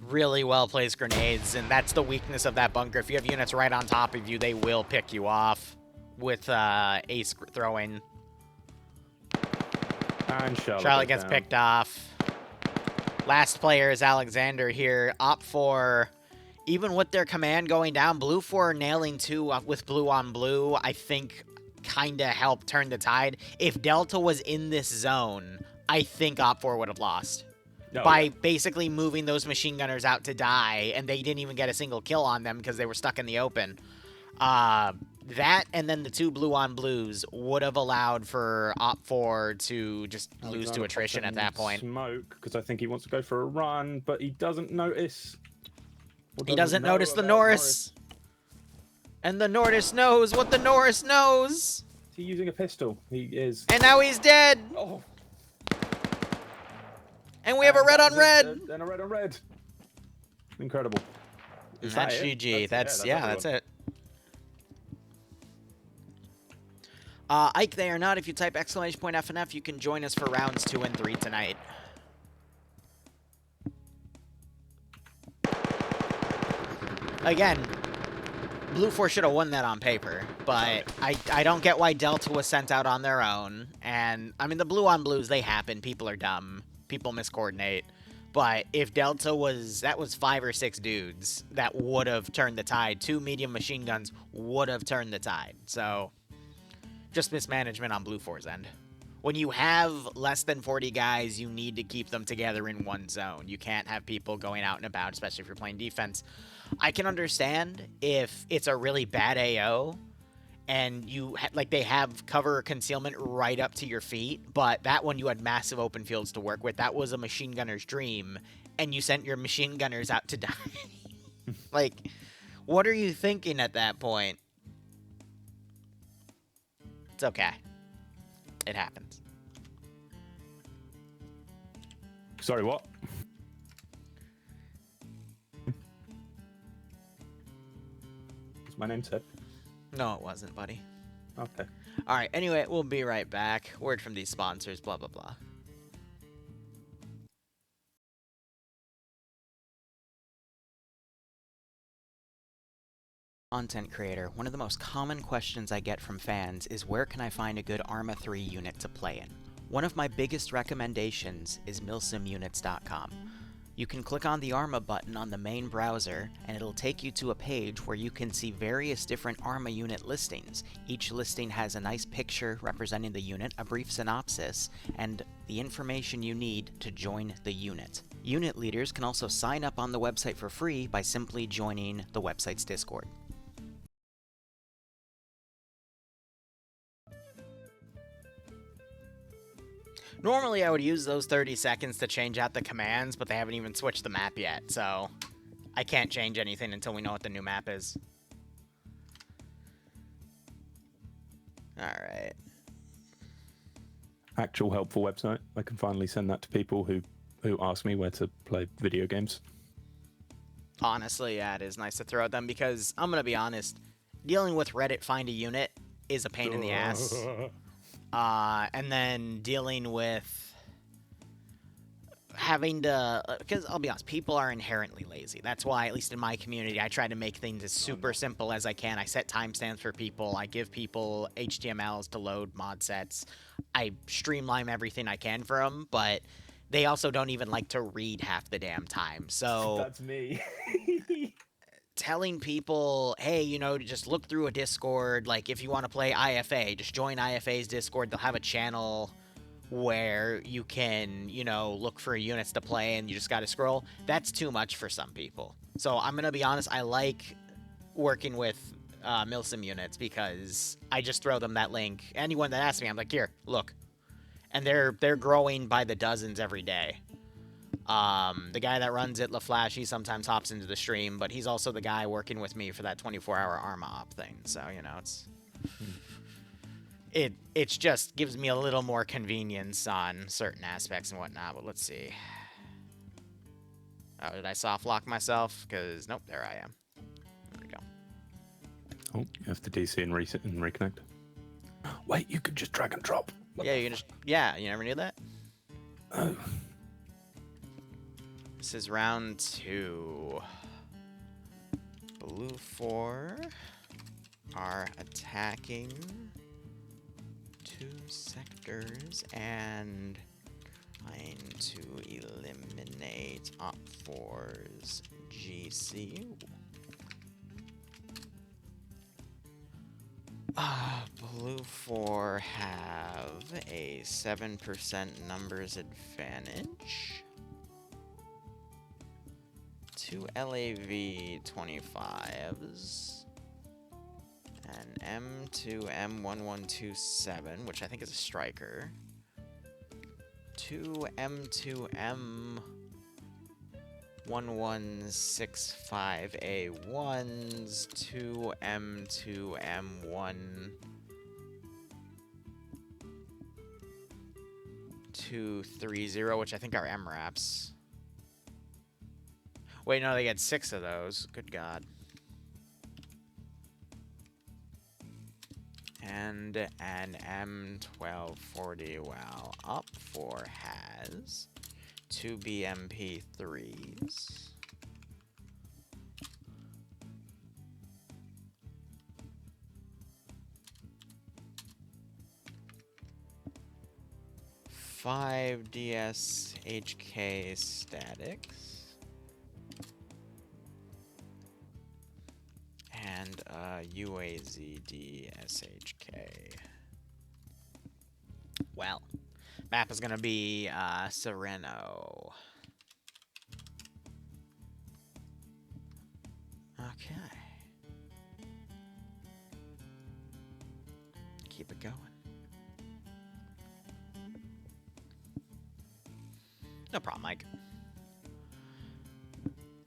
Really well-placed grenades, and that's the weakness of that bunker. If you have units right on top of you, they will pick you off with ace throwing. And Charlotte gets picked off. Last player is Alexander here. Op 4, even with their command going down, Blue 4 nailing 2 with blue on blue, I think kind of helped turn the tide. If Delta was in this zone, I think Op 4 would have lost. By basically moving those machine gunners out to die, and they didn't even get a single kill on them because they were stuck in the open. That and then the 2 blue on blues would have allowed for Op 4 to just lose to attrition at that point. Smoke, because I think he wants to go for a run, but he doesn't notice. He doesn't notice the Norris. And the Norris knows what the Norris knows. Is he using a pistol? He is. And now he's dead. Oh. And we have a red on red. And a red on red. Incredible. Is that's GG. That's it. Ike, they are not. If you type !FNF, you can join us for rounds 2 and 3 tonight. Again, Blue 4 should have won that on paper, but I don't get why Delta was sent out on their own. And, I mean, the blue on blues, they happen. People are dumb. People miscoordinate. But if Delta was... That was 5 or 6 dudes that would have turned the tide. 2 medium machine guns would have turned the tide. So, just mismanagement on Blue 4's end. When you have less than 40 guys, you need to keep them together in one zone. You can't have people going out and about, especially if you're playing defense. I can understand if it's a really bad AO and you they have cover or concealment right up to your feet, but that one you had massive open fields to work with. That was a machine gunner's dream, and you sent your machine gunners out to die. Like, what are you thinking at that point? It's okay. It happens. Sorry, what? My name said? No, it wasn't, buddy. Okay. All right, anyway, we'll be right back. Word from these sponsors, blah, blah, blah. Content creator, one of the most common questions I get from fans is where can I find a good Arma 3 unit to play in? One of my biggest recommendations is milsimunits.com. You can click on the Arma button on the main browser, and it'll take you to a page where you can see various different Arma unit listings. Each listing has a nice picture representing the unit, a brief synopsis, and the information you need to join the unit. Unit leaders can also sign up on the website for free by simply joining the website's Discord. Normally, I would use those 30 seconds to change out the commands, but they haven't even switched the map yet, so I can't change anything until we know what the new map is. Alright. Actual helpful website. I can finally send that to people who ask me where to play video games. Honestly, yeah, it is nice to throw at them because, I'm going to be honest, dealing with Reddit find a unit is a pain in the ass. And then dealing with having to, because I'll be honest, people are inherently lazy. That's why, at least in my community, I try to make things as super simple as I can. I set timestamps for people. I give people HTMLs to load mod sets. I streamline everything I can for them, but they also don't even like to read half the damn time. So that's me. Telling people, hey, you know, just look through a Discord. Like, if you want to play IFA, just join IFA's Discord. They'll have a channel where you can, you know, look for units to play and you just got to scroll. That's too much for some people. So I'm going to be honest, I like working with Milsim units because I just throw them that link. Anyone that asks me, I'm like, here, look. And they're growing by the dozens every day. The guy that runs it, LaFlash, he sometimes hops into the stream, but he's also the guy working with me for that 24-hour Arma op thing. So, you know, it's just gives me a little more convenience on certain aspects and whatnot. But let's see. Oh, did I soft lock myself? Because, nope, there I am. Oh, you have to DC and reset and reconnect. Wait, you could just drag and drop. Yeah, you can just... Yeah, you never knew that? Oh. This is round 2. Blue 4 are attacking 2 sectors and trying to eliminate Op 4's GC. Blue 4 have a 7% numbers advantage. 2 LAV 25s. An M2 M1127, which I think is a striker. 2 M2 M1165A1s, 2 M2 M1 230, which I think are MRAPs. Wait, no, they get 6 of those. Good God. And an M1240, wow. Up 4 has 2 BMP3s. Five DSHK statics. And UAZD SHK. Well, map is gonna be Sereno. Okay. Keep it going. No problem, Mike.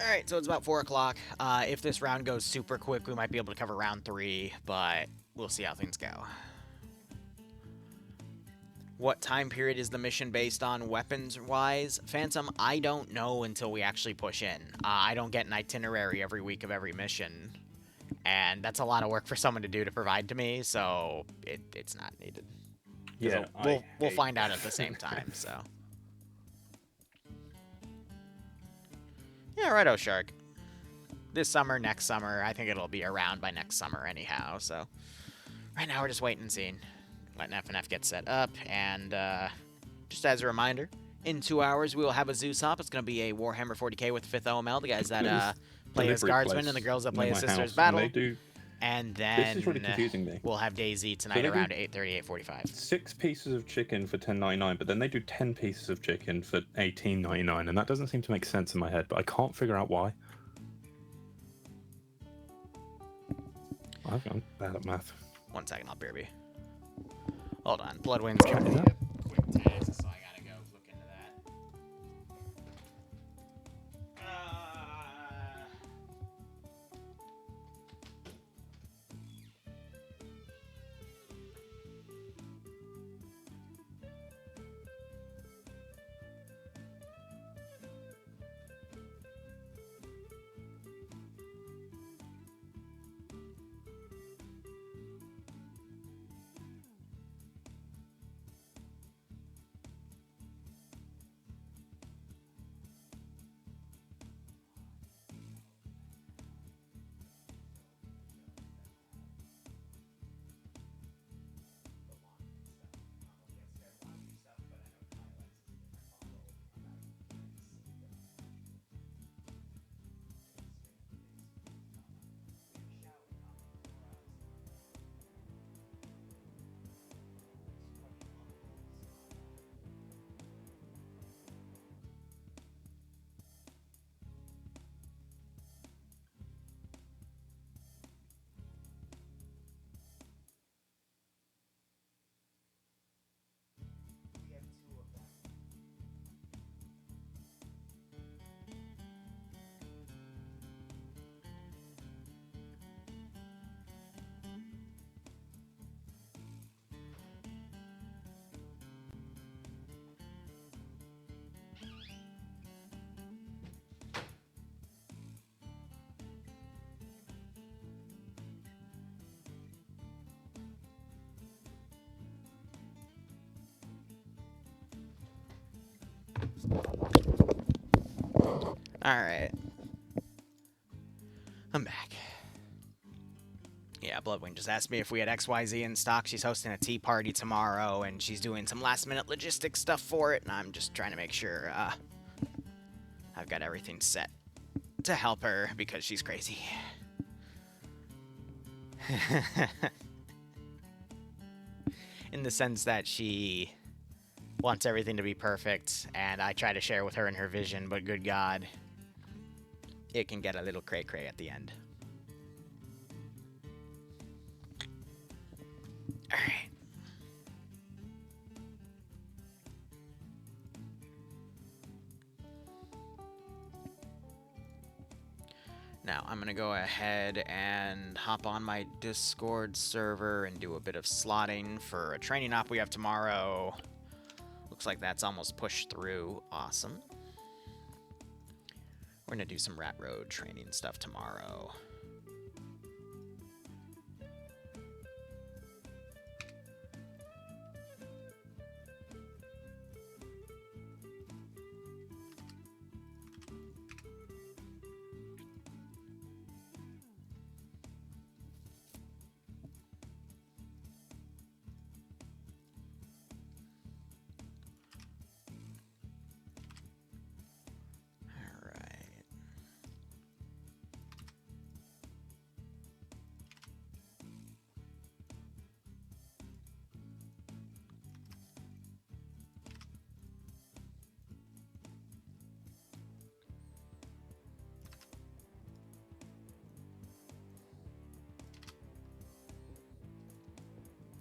Alright, so it's about 4 o'clock. If this round goes super quick, we might be able to cover round 3, but we'll see how things go. What time period is the mission based on weapons-wise? Phantom, I don't know until we actually push in. I don't get an itinerary every week of every mission, and that's a lot of work for someone to do to provide to me, so it's not needed. Yeah, we'll find out at the same time, so... Yeah, righto, Shark. This summer, next summer, I think it'll be around by next summer anyhow, so... Right now, we're just waiting and seeing. Letting FNF get set up, and just as a reminder, in 2 hours, we will have a Zeus hop. It's going to be a Warhammer 40k with 5th OML, the guys that play as Guardsmen and the girls that play as Sisters Battle. And then this is really confusing me. We'll have DayZ tonight around 8:30, 8:45. 6 pieces of chicken for $10.99, but then they do 10 pieces of chicken for $18.99, and that doesn't seem to make sense in my head, but I can't figure out why. I'm bad at math. 1 second, I'll BRB. Hold on, Bloodwind's giving me a quick task, so I gotta go look into that. Alright. I'm back. Yeah, Bloodwing just asked me if we had XYZ in stock. She's hosting a tea party tomorrow, and she's doing some last-minute logistics stuff for it, and I'm just trying to make sure I've got everything set to help her, because she's crazy. In the sense that she wants everything to be perfect, and I try to share with her in her vision, but good God, it can get a little cray-cray at the end. Alright. Now, I'm going to go ahead and hop on my Discord server and do a bit of slotting for a training op we have tomorrow. Looks like that's almost pushed through. Awesome. We're going to do some Rat Road training stuff tomorrow.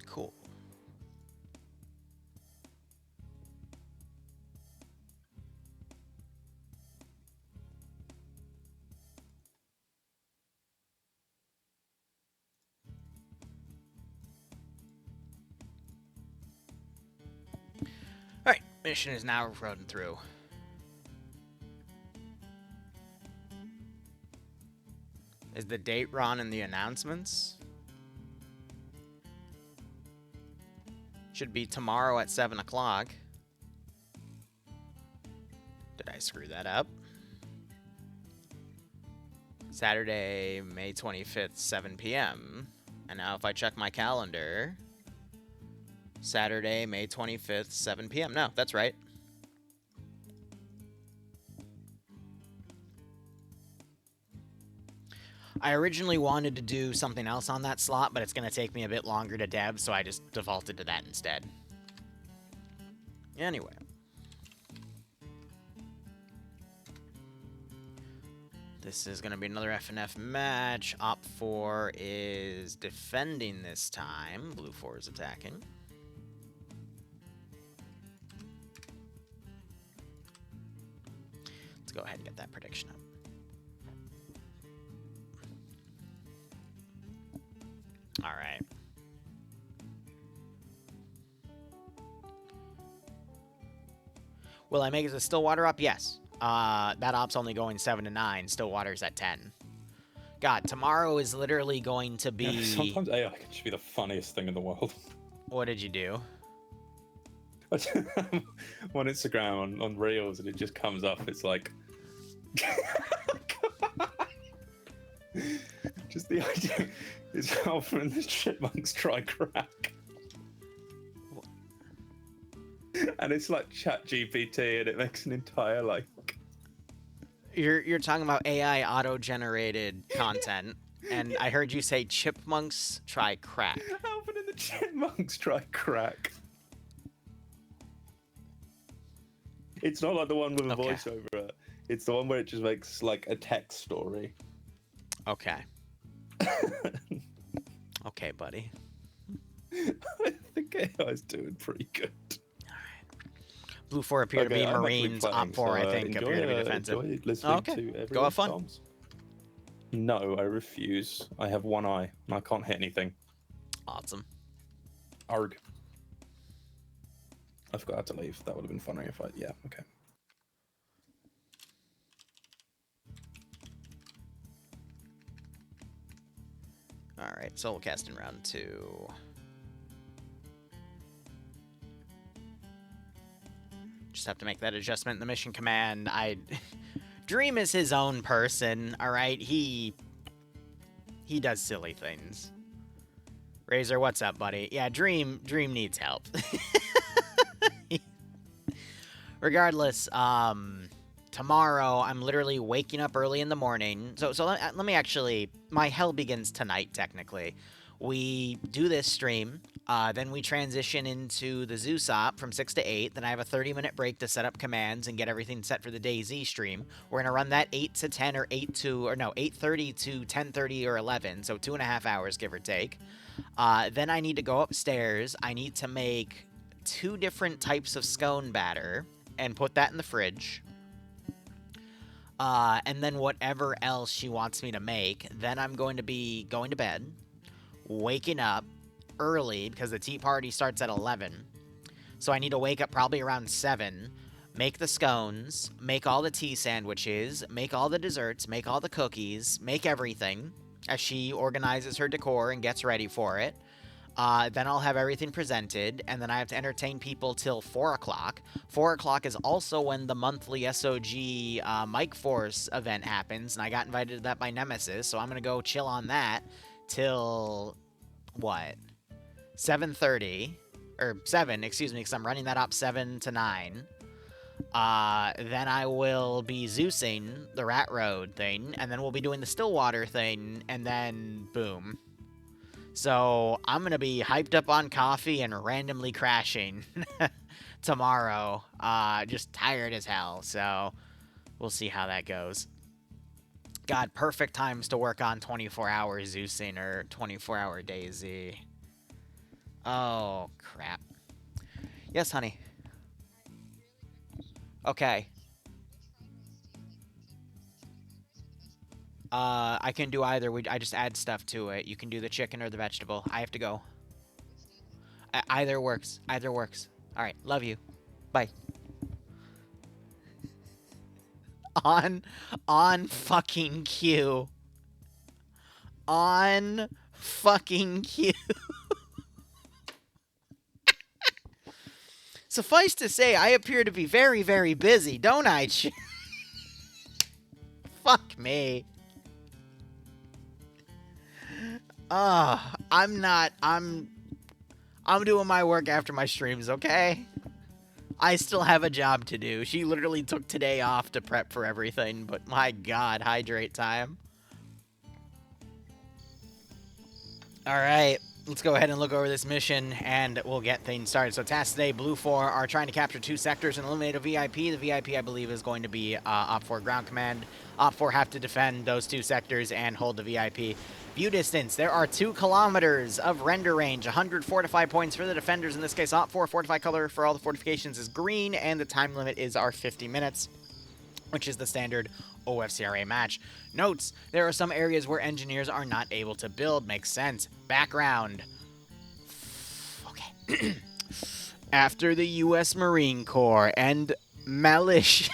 Cool. Alright, mission is now running through. Is the date wrong in the announcements? Should be tomorrow at 7 o'clock. Did I screw that up? Saturday, May 25th, 7 p.m. And now if I check my calendar, Saturday, May 25th, 7 p.m. No, that's right. I originally wanted to do something else on that slot, but it's going to take me a bit longer to dev, so I just defaulted to that instead. Anyway. This is going to be another FNF match. Op 4 is defending this time. Blue 4 is attacking. Let's go ahead and get that prediction up. All right. Will I make it to Stillwater up? Yes. That op's only going 7 to 9. Stillwater's at 10. God, tomorrow is literally going to be... Yeah, sometimes AI can just be the funniest thing in the world. What did you do? On Instagram, on Reels, and it just comes up. It's like... just the idea is how often the chipmunks try crack. And it's like ChatGPT, and it makes an entire, like... You're talking about AI auto-generated content, and I heard you say chipmunks try crack. How often do the chipmunks try crack? It's not like the one with a voiceover. It's the one where it just makes, like, a text story. Okay. Okay, buddy. I think AI's doing pretty good. Blue 4 appear to be I'm Marines. playing, Op 4, I think, appear to be defensive. Enjoy listening to Go have everyone's fun. songs. No, I refuse. I have one eye, and I can't hit anything. Awesome. Arg. I forgot to leave. That would have been funny if I... Yeah, okay. Alright, solo casting round 2. just have to make that adjustment in the mission command. Dream is his own person, alright? He does silly things. Razor, what's up, buddy? Yeah, Dream needs help. Regardless, tomorrow I'm literally waking up early in the morning. So let me actually, my hell begins tonight, technically. We do this stream, then we transition into the Zeus op from 6 to 8. Then I have a 30-minute break to set up commands and get everything set for the DayZ stream. We're going to run that 8 to 10 or 8:30 to 10:30 or 11, so 2.5 hours, give or take. Then I need to go upstairs. I need to make 2 different types of scone batter and put that in the fridge. And then whatever else she wants me to make, then I'm going to be going to bed, waking up early because the tea party starts at 11. So I need to wake up probably around 7, make the scones, make all the tea sandwiches, make all the desserts, make all the cookies, make everything as she organizes her decor and gets ready for it. Then I'll have everything presented, and then I have to entertain people till 4 o'clock. 4 o'clock is also when the monthly SOG Mike Force event happens, and I got invited to that by Nemesis, so I'm going to go chill on that till, what, 7:30, or 7, excuse me, because I'm running that up 7 to 9. Then I will be Zeusing the Rat Road thing, and then we'll be doing the Stillwater thing, and then boom. So I'm going to be hyped up on coffee and randomly crashing tomorrow. Just tired as hell, so we'll see how that goes. God, perfect times to work on 24-hour Zeusing or 24-hour DayZ. Oh, crap. Yes, honey. Okay. I can do either. I just add stuff to it. You can do the chicken or the vegetable. I have to go. Either works. Either works. All right. Love you. Bye. On fucking cue. On fucking cue. Suffice to say, I appear to be very, very busy, don't I? Fuck me. I'm doing my work after my streams, okay? I still have a job to do. She literally took today off to prep for everything, but my god, hydrate time. Alright, let's go ahead and look over this mission, and we'll get things started. So tasks today, Blue 4 are trying to capture 2 sectors and eliminate a VIP. The VIP, I believe, is going to be Op 4 ground command. Op 4 have to defend those 2 sectors and hold the VIP. View distance, there are 2 kilometers of render range, 100 fortified points for the defenders. In this case, Op 4 fortified color for all the fortifications is green, and the time limit is our 50 minutes, which is the standard OFCRA match. Notes, there are some areas where engineers are not able to build. Makes sense. Background. Okay. After the U.S. Marine Corps and militia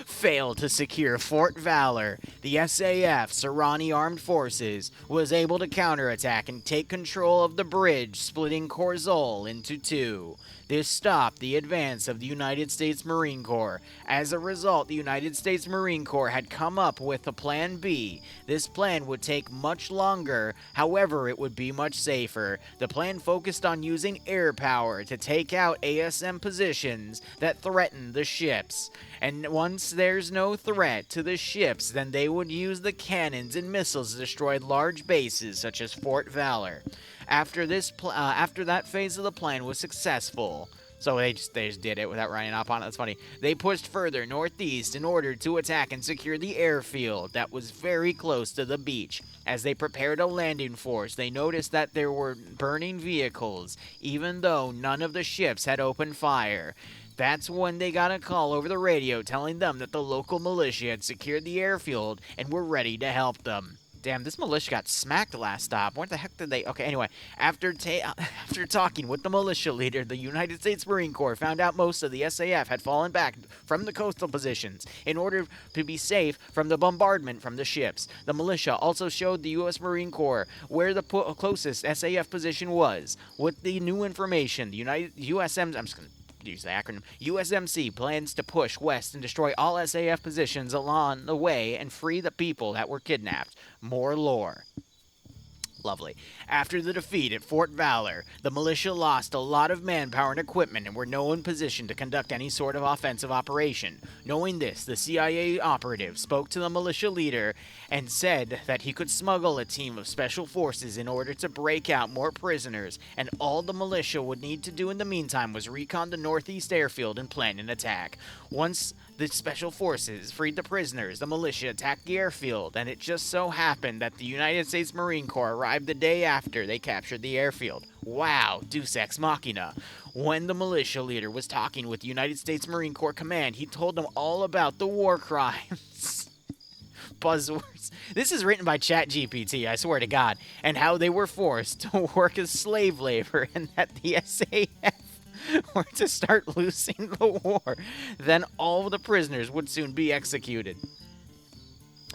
failed to secure Fort Valor, the SAF, Serrani Armed Forces, was able to counterattack and take control of the bridge, splitting Corzol into 2. This stopped the advance of the United States Marine Corps. As a result, the United States Marine Corps had come up with a Plan B. This plan would take much longer, however, it would be much safer. The plan focused on using air power to take out ASM positions that threatened the ships. And once there's no threat to the ships, then they would use the cannons and missiles to destroy large bases such as Fort Valor. After that phase of the plan was successful, so they just did it without running up on it. That's funny. They pushed further northeast in order to attack and secure the airfield that was very close to the beach. As they prepared a landing force, they noticed that there were burning vehicles, even though none of the ships had opened fire. That's when they got a call over the radio telling them that the local militia had secured the airfield and were ready to help them. Damn, this militia got smacked last stop. What the heck did they... Okay, anyway. After talking with the militia leader, the United States Marine Corps found out most of the SAF had fallen back from the coastal positions in order to be safe from the bombardment from the ships. The militia also showed the U.S. Marine Corps where the closest SAF position was. With the new information, the USM... I'm just going to use the acronym. USMC plans to push west and destroy all SAF positions along the way and free the people that were kidnapped. More lore. Lovely. After the defeat at Fort Valor, the militia lost a lot of manpower and equipment and were no in position to conduct any sort of offensive operation. Knowing this, the CIA operative spoke to the militia leader and said that he could smuggle a team of special forces in order to break out more prisoners, and all the militia would need to do in the meantime was recon the northeast airfield and plan an attack. Once the special forces freed the prisoners, the militia attacked the airfield, and it just so happened that the United States Marine Corps arrived the day after they captured the airfield. Wow, Deus Ex Machina. When the militia leader was talking with the United States Marine Corps Command, he told them all about the war crimes. Buzzwords. This is written by ChatGPT, I swear to God, and how they were forced to work as slave labor, and that the SAF or to start losing the war. Then all the prisoners would soon be executed.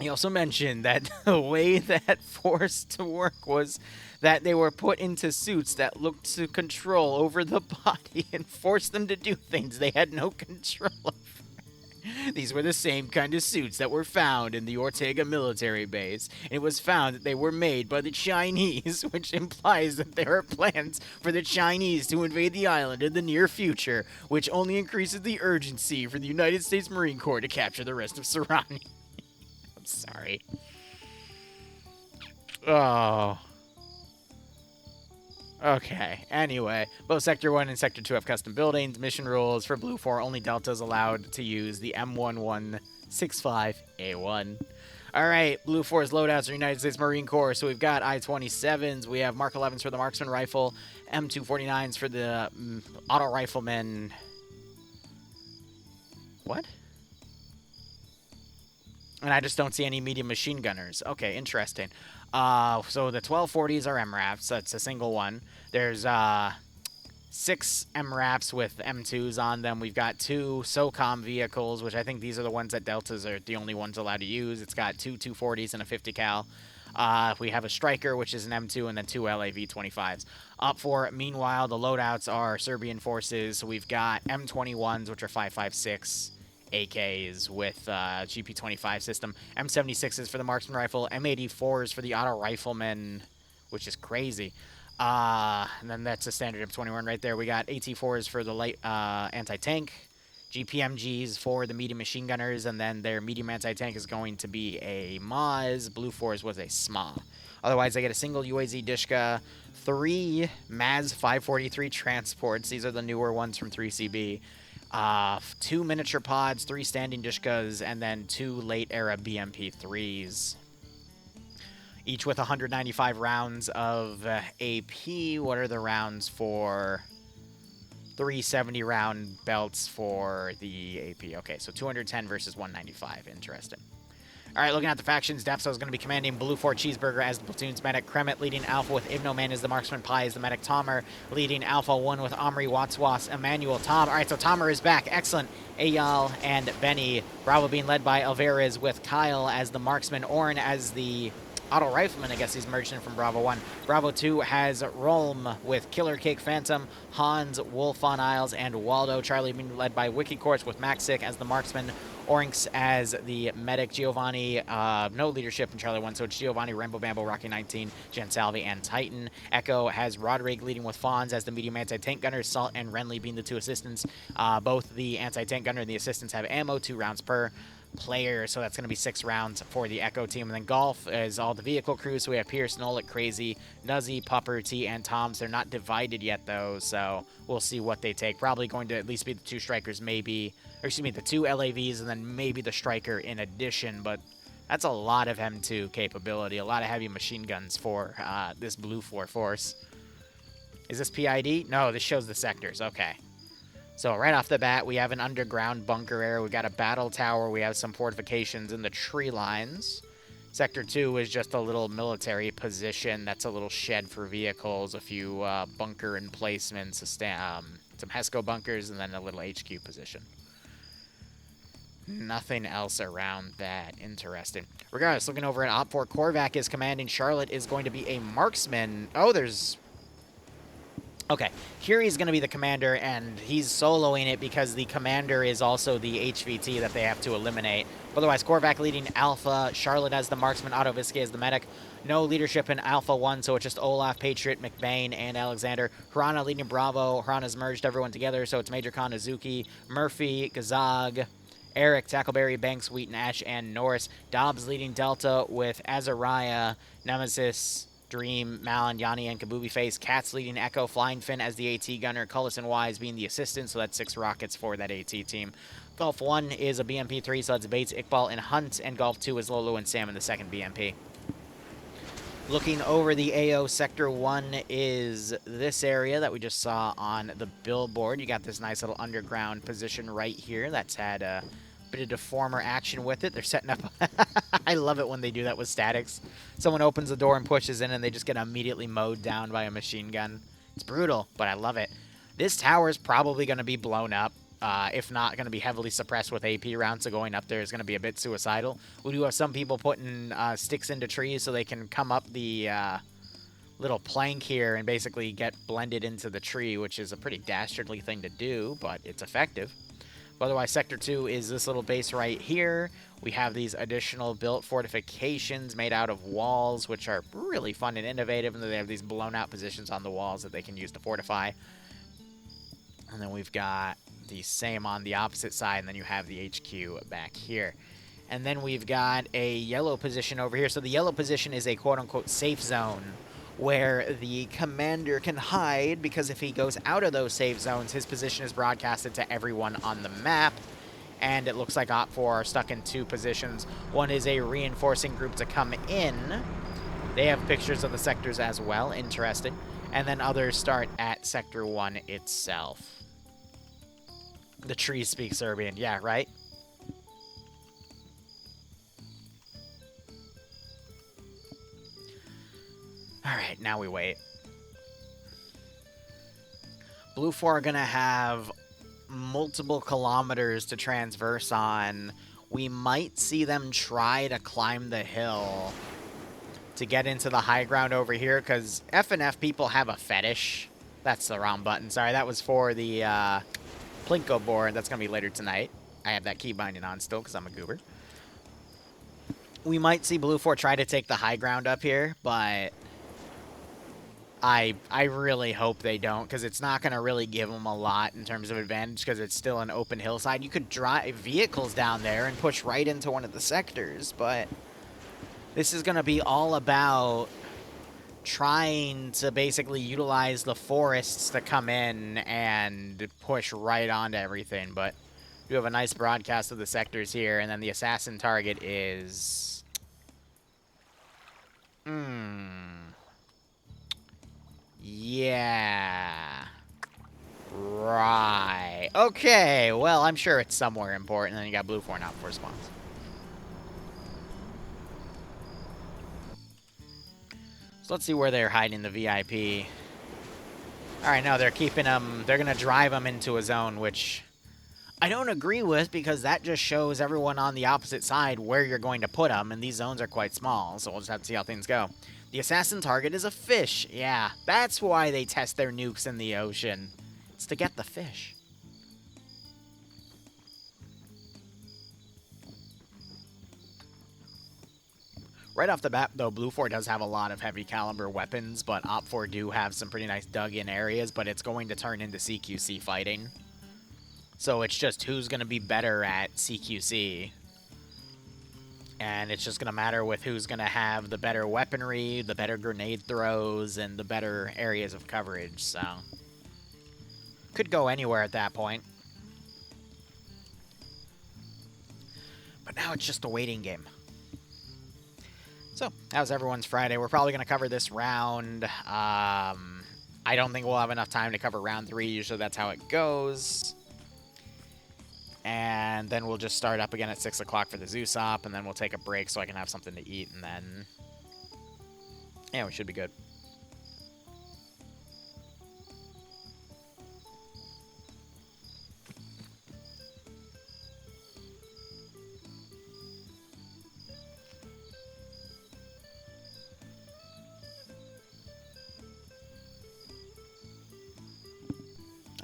He also mentioned that the way that forced to work was that they were put into suits that looked to control over the body and forced them to do things they had no control over. These were the same kind of suits that were found in the Ortega military base. And it was found that they were made by the Chinese, which implies that there are plans for the Chinese to invade the island in the near future, which only increases the urgency for the United States Marine Corps to capture the rest of Sarani. I'm sorry. Oh. Okay, anyway, both Sector 1 and Sector 2 have custom buildings. Mission rules for Blue 4, only Delta is allowed to use the M1165A1. Alright, Blue 4's loadouts are United States Marine Corps, so we've got I-27s, we have Mark 11s for the Marksman Rifle, M249s for the Auto Riflemen... What? And I just don't see any medium machine gunners. Okay, interesting. So the 1240s are MRAPs. That's a single one. There's 6 MRAPs with M2s on them. We've got 2 SOCOM vehicles, which I think these are the ones that Deltas are the only ones allowed to use. It's got 2 240s and a 50 cal. We have a Striker, which is an M2, and then 2 LAV-25s. Up for, meanwhile, the loadouts are Serbian forces. So we've got M21s, which are 5.56 AKs with GP25 system, M76s for the Marksman Rifle, M84s for the Auto Riflemen, which is crazy. And then that's a standard M21 right there. We got AT4s for the light anti-tank, GPMGs for the medium machine gunners, and then their medium anti-tank is going to be a Maz. Blue 4s was a SMA. Otherwise, I get a single UAZ Dishka, 3 Maz 543 transports. These are the newer ones from 3CB. 2 miniature pods, 3 standing Dishkas, and then 2 late-era BMP-3s. Each with 195 rounds of AP. What are the rounds for 370 round belts for the AP? Okay, so 210 versus 195. Interesting. All right, looking at the factions, Depso is going to be commanding Blue 4 Cheeseburger as the platoon's medic. Kremet leading Alpha with Ibnoman as the marksman. Pi is the medic. Tomer leading Alpha 1 with Omri, Watswas, Emmanuel, Tom. All right, so Tomer is back. Excellent. Eyal and Benny. Bravo being led by Alvarez with Kyle as the marksman. Orn as the Auto Rifleman. I guess he's merged in from Bravo 1. Bravo 2 has Rolm with Killer Cake Phantom, Hans, Wolf on Isles, and Waldo. Charlie being led by Wiki Course with Maxic as the marksman. Orinx as the medic. Giovanni, no leadership in Charlie 1, so it's Giovanni, Rambo Bambo, Rocky 19, Jen Salvi, and Titan. Echo has Roderick leading with Fonz as the medium anti-tank gunner. Salt and Renly being the 2 assistants. Both the anti-tank gunner and the assistants have ammo, 2 rounds per player, so that's going to be 6 rounds for the Echo team. And then Golf is all the vehicle crews, so we have Pierce, Nolik, Crazy, Nuzzy, Pupper, T, and Toms. They're not divided yet, though, so we'll see what they take. Probably going to at least be the 2 strikers, maybe, or excuse me, the 2 LAVs, and then maybe the striker in addition, but that's a lot of M2 capability, a lot of heavy machine guns for this Blue 4 force. Is this PID? No, this shows the sectors. Okay. So right off the bat, we have an underground bunker area. We got a battle tower. We have some fortifications in the tree lines. Sector 2 is just a little military position that's a little shed for vehicles, a few bunker emplacements, some HESCO bunkers, and then a little HQ position. Nothing else around that. Interesting. Regardless, looking over at Op 4, Korvac is commanding. Charlotte is going to be a marksman. Oh, there's... Okay, here he's going to be the commander, and he's soloing it because the commander is also the HVT that they have to eliminate. Otherwise, Korvac leading Alpha, Charlotte as the marksman, Otto Viske as the medic. No leadership in Alpha 1, so it's just Olaf, Patriot, McBain, and Alexander. Harana leading Bravo. Harana's merged everyone together, so it's Major Khan, Azuki, Murphy, Gazag, Eric, Tackleberry, Banks, Wheaton, Ash, and Norris. Dobbs leading Delta with Azariah, Nemesis, Dream, Malin, Yanni, and Kabubi Face. Katz leading Echo, Flying Fin as the AT gunner. Cullis and Wise being the assistant, so that's 6 rockets for that AT team. Golf 1 is a BMP-3, so that's Bates, Iqbal, and Hunt. And Golf 2 is Lolo and Sam in the second BMP. Looking over the AO, Sector 1 is this area that we just saw on the billboard. You got this nice little underground position right here that's had a bit of deformer action with it. They're setting up... I love it when they do that with statics. Someone opens the door and pushes in, and they just get immediately mowed down by a machine gun. It's brutal, but I love it. This tower is probably going to be blown up. If not, going to be heavily suppressed with AP rounds, so going up there is going to be a bit suicidal. We do have some people putting sticks into trees so they can come up the little plank here and basically get blended into the tree, which is a pretty dastardly thing to do, but it's effective. Otherwise, Sector 2 is this little base right here. We have these additional built fortifications made out of walls, which are really fun and innovative, and they have these blown-out positions on the walls that they can use to fortify. And then we've got the same on the opposite side, and then you have the HQ back here. And then we've got a yellow position over here. So the yellow position is a quote-unquote safe zone where the commander can hide, because if he goes out of those safe zones, his position is broadcasted to everyone on the map. And it looks like Op 4 are stuck in 2 positions. One is a reinforcing group to come in. They have pictures of the sectors as well. Interesting. And then others start at Sector 1 itself. The trees speak Serbian. Yeah, right? Alright, now we wait. Blue 4 are going to have multiple kilometers to transverse on. We might see them try to climb the hill to get into the high ground over here, because F&F people have a fetish. That's the wrong button. Sorry, that was for the Plinko board. That's going to be later tonight. I have that key binding on still because I'm a goober. We might see Blue 4 try to take the high ground up here, but I really hope they don't, because it's not going to really give them a lot in terms of advantage, because it's still an open hillside. You could drive vehicles down there and push right into one of the sectors, but this is going to be all about trying to basically utilize the forests to come in and push right onto everything. But you have a nice broadcast of the sectors here, and then the assassin target is... Yeah. Right. Okay, well, I'm sure it's somewhere important. And then you got Blue 4 now for response. So let's see where they're hiding the VIP. Alright, no, they're keeping them... They're going to drive them into a zone, which I don't agree with, because that just shows everyone on the opposite side where you're going to put them, and these zones are quite small, so we'll just have to see how things go. The assassin target is a fish. Yeah, that's why they test their nukes in the ocean. It's to get the fish. Right off the bat, though, Blue 4 does have a lot of heavy caliber weapons, but Op 4 do have some pretty nice dug-in areas, but it's going to turn into CQC fighting. So it's just who's going to be better at CQC. And it's just going to matter with who's going to have the better weaponry, the better grenade throws, and the better areas of coverage, so... Could go anywhere at that point. But now it's just a waiting game. So, how's everyone's Friday? We're probably going to cover this round. I don't think we'll have enough time to cover round 3. Usually that's how it goes. And then we'll just start up again at 6 o'clock for the Zeus op, and then we'll take a break so I can have something to eat, and then... yeah, we should be good.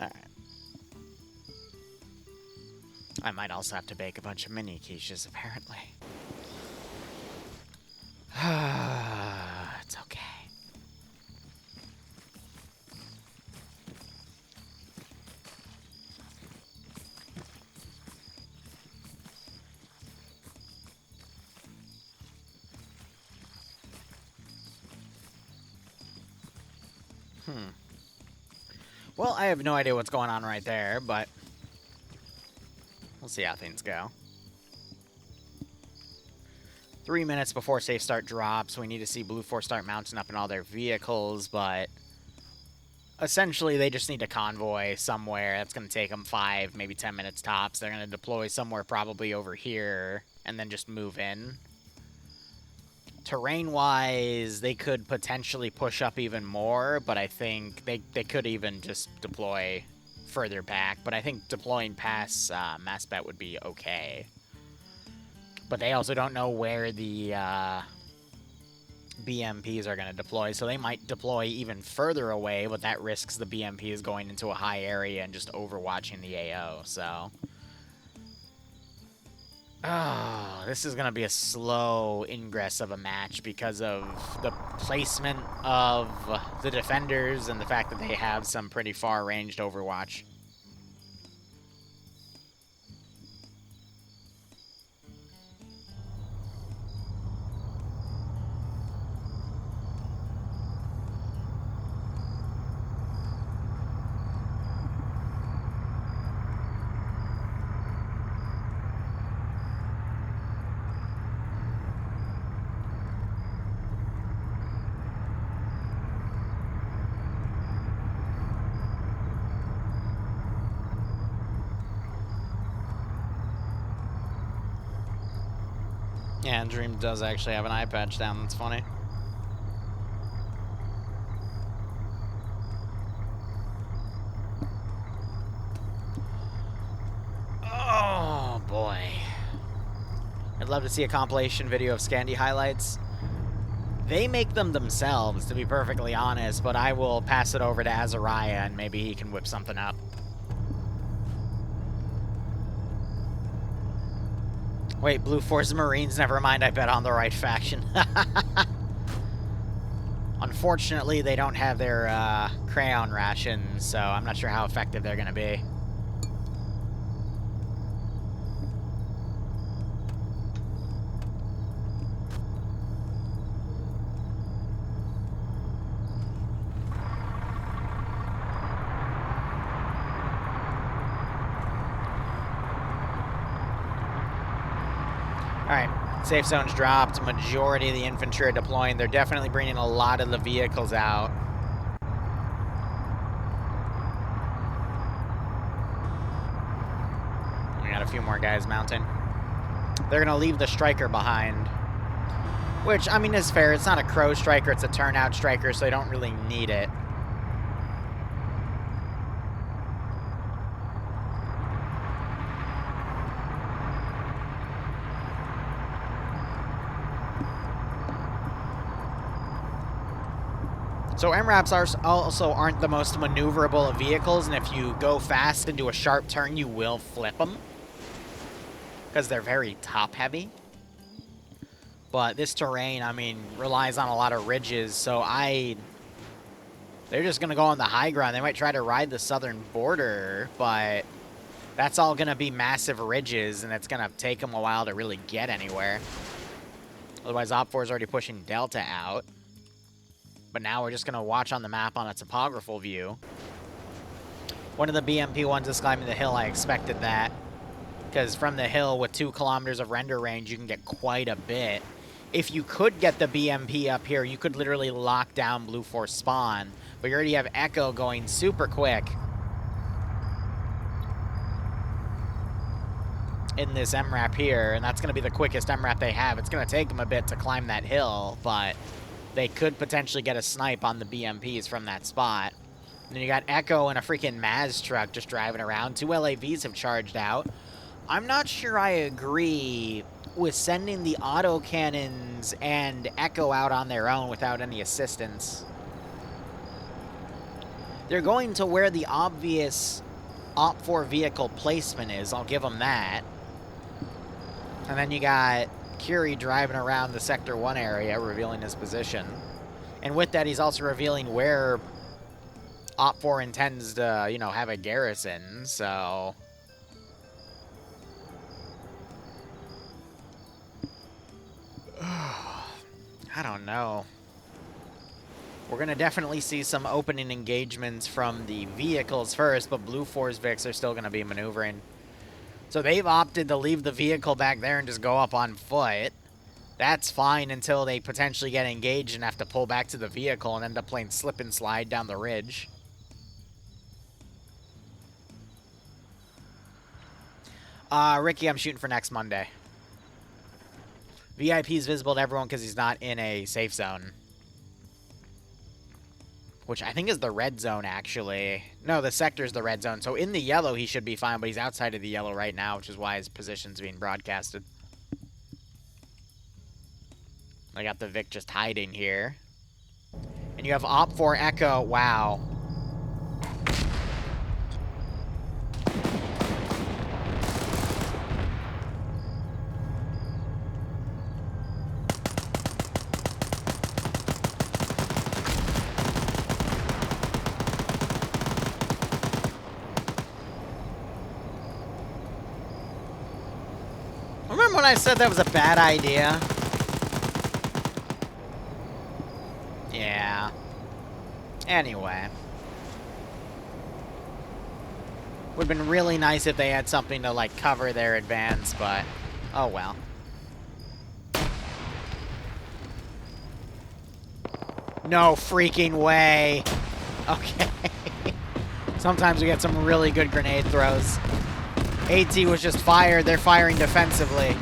Alright. I might also have to bake a bunch of mini quiches, apparently. It's okay. Well, I have no idea what's going on right there, but we'll see how things go. 3 minutes before safe start drops, we need to see Blue Force start mounting up in all their vehicles, but essentially they just need a convoy somewhere. That's going to take them 5, maybe 10 minutes tops. They're going to deploy somewhere probably over here and then just move in. Terrain-wise, they could potentially push up even more, but I think they could even just deploy further back. But I think deploying past Maspet would be okay. But they also don't know where the BMPs are going to deploy, so they might deploy even further away, but that risks the BMPs going into a high area and just overwatching the AO, so... oh, this is going to be a slow ingress of a match because of the placement of the defenders and the fact that they have some pretty far-ranged overwatch. Yeah, Dream does actually have an eye patch down. That's funny. Oh, boy. I'd love to see a compilation video of Scandi highlights. They make them themselves, to be perfectly honest, but I will pass it over to Azariah and maybe he can whip something up. Wait, Blue Force Marines, never mind, I bet on the right faction. Unfortunately, they don't have their crayon rations, so I'm not sure how effective they're going to be. Alright, safe zone's dropped. Majority of the infantry are deploying. They're definitely bringing a lot of the vehicles out. We got a few more guys mounting. They're going to leave the striker behind. Which, I mean, is fair. It's not a crow striker, it's a turnout striker, so they don't really need it. So MRAPs also aren't the most maneuverable of vehicles, and if you go fast and do a sharp turn, you will flip them. Because they're very top-heavy. But this terrain, I mean, relies on a lot of ridges, so they're just going to go on the high ground. They might try to ride the southern border, but that's all going to be massive ridges, and it's going to take them a while to really get anywhere. Otherwise, Op4 is already pushing Delta out. But now we're just going to watch on the map on a topographical view. One of the BMP ones is climbing the hill. I expected that. Because from the hill, with 2 kilometers of render range, you can get quite a bit. If you could get the BMP up here, you could literally lock down Blue Force spawn. But you already have Echo going super quick. in this MRAP here, and that's going to be the quickest MRAP they have. It's going to take them a bit to climb that hill, but they could potentially get a snipe on the BMPs from that spot. And then you got Echo and a freaking Maz truck just driving around. 2 LAVs have charged out. I'm not sure I agree with sending the autocannons and Echo out on their own without any assistance. They're going to where the obvious Op4 vehicle placement is. I'll give them that. And then you got Curie driving around the Sector 1 area, revealing his position. And with that, he's also revealing where Op4 intends to, you know, have a garrison, so... I don't know. We're going to definitely see some opening engagements from the vehicles first, but Blue 4's Vics are still going to be maneuvering. So they've opted to leave the vehicle back there and just go up on foot. That's fine until they potentially get engaged and have to pull back to the vehicle and end up playing slip and slide down the ridge. Ricky, I'm shooting for next Monday. VIP is visible to everyone because he's not in a safe zone. Which I think is the red zone, actually. No, the sector's the red zone. So in the yellow, he should be fine, but he's outside of the yellow right now, which is why his position's being broadcasted. I got the Vic just hiding here. And you have Op4 Echo. Wow. Remember when I said that was a bad idea? Yeah. Anyway. Would have been really nice if they had something to, like, cover their advance, but... oh, well. No freaking way. Okay. Sometimes we get some really good grenade throws. AT was just fired. They're firing defensively.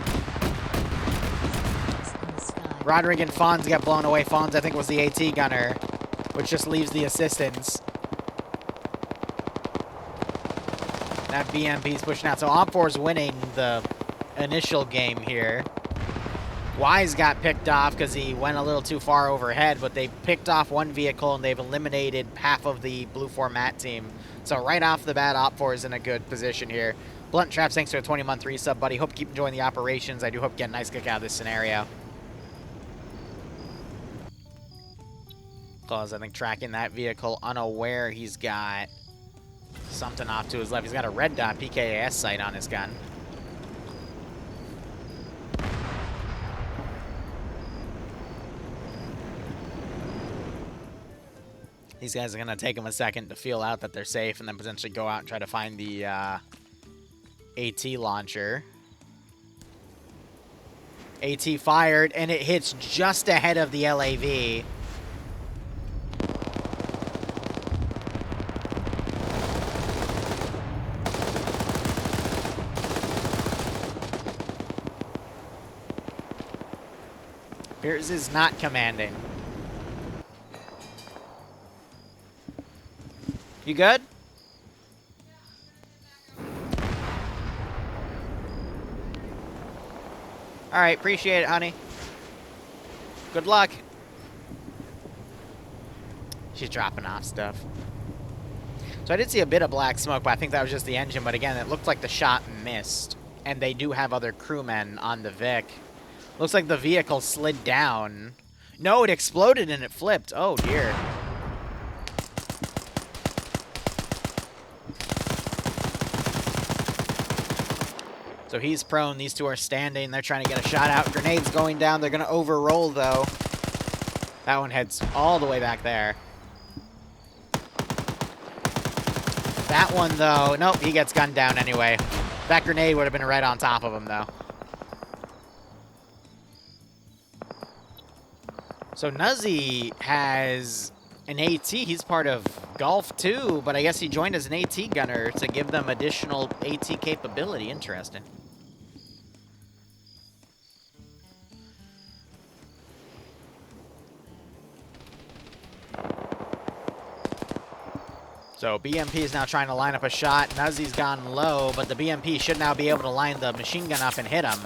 Roderick and Fonz got blown away. Fonz, I think, was the AT gunner, which just leaves the assistants. That BMP's pushing out. So Op4's winning the initial game here. Wise got picked off because he went a little too far overhead, but they picked off one vehicle and they've eliminated half of the Blue 4 mat team. So right off the bat, Op4 is in a good position here. Blunt Traps, thanks for a 20-month resub, buddy. Hope you keep enjoying the operations. I do hope you get a nice kick out of this scenario. Claus, I think, tracking that vehicle unaware he's got something off to his left. He's got a red dot PKAS sight on his gun. These guys are going to take them a second to feel out that they're safe and then potentially go out and try to find the AT launcher. AT fired, and it hits just ahead of the LAV. Piers is not commanding. You good? Alright, appreciate it, honey. Good luck. She's dropping off stuff. So I did see a bit of black smoke, but I think that was just the engine. But again, it looked like the shot missed. And they do have other crewmen on the Vic. Looks like the vehicle slid down. No, it exploded and it flipped. Oh, dear. So he's prone. These two are standing. They're trying to get a shot out. Grenades going down. They're going to overroll, though. That one heads all the way back there. That one, though. Nope, he gets gunned down anyway. That grenade would have been right on top of him, though. So Nuzzy has an AT. He's part of Golf too, but I guess he joined as an AT gunner to give them additional AT capability. Interesting. So BMP is now trying to line up a shot. Nuzzy's gone low, but the BMP should now be able to line the machine gun up and hit him.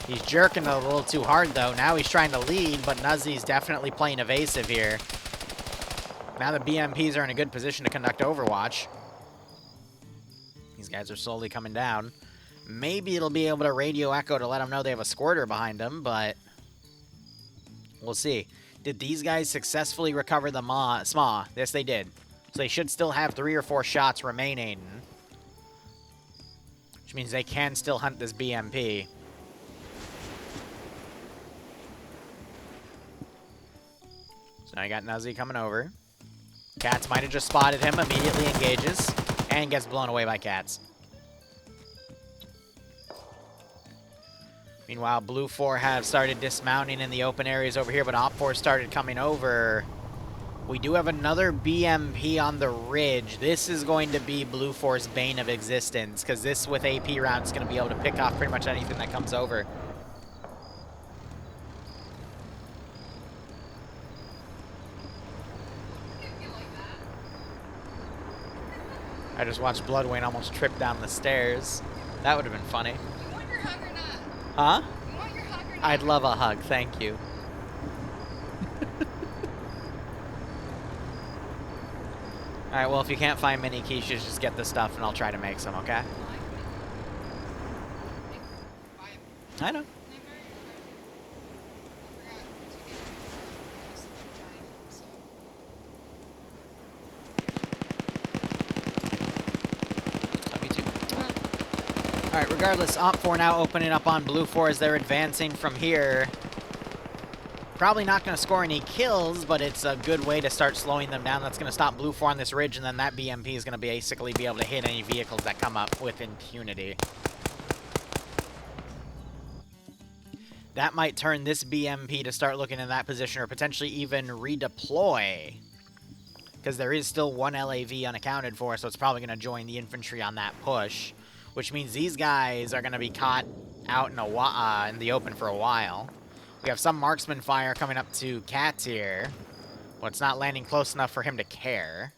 He's jerking a little too hard, though. Now he's trying to lead, but Nuzzy's definitely playing evasive here. Now the BMPs are in a good position to conduct Overwatch. These guys are slowly coming down. Maybe it'll be able to radio echo to let them know they have a squirter behind them, but we'll see. Did these guys successfully recover the SMAW? Yes, they did. So they should still have 3 or 4 shots remaining, which means they can still hunt this BMP. So now you got Nuzzy coming over. Cats might have just spotted him, immediately engages, and gets blown away by Cats. Meanwhile, Blue 4 have started dismounting in the open areas over here, but Op 4 started coming over. We do have another BMP on the ridge. This is going to be Blue 4's bane of existence, because this with AP rounds is going to be able to pick off pretty much anything that comes over. I just watched Bloodwayne almost trip down the stairs. That would have been funny. You want your hug or not? Huh? You want your hug or not? I'd love a hug, thank you. Alright, well, if you can't find mini quiches, just get the stuff and I'll try to make some, okay? I know. Alright, regardless, Op 4 now opening up on Blue 4 as they're advancing from here. Probably not going to score any kills, but it's a good way to start slowing them down. That's going to stop Blue 4 on this ridge, and then that BMP is going to basically be able to hit any vehicles that come up with impunity. That might turn this BMP to start looking in that position, or potentially even redeploy. Because there is still 1 LAV unaccounted for, so it's probably going to join the infantry on that push. Which means these guys are going to be caught out in the open for a while. We have some marksman fire coming up to Cats here. Well, it's not landing close enough for him to care.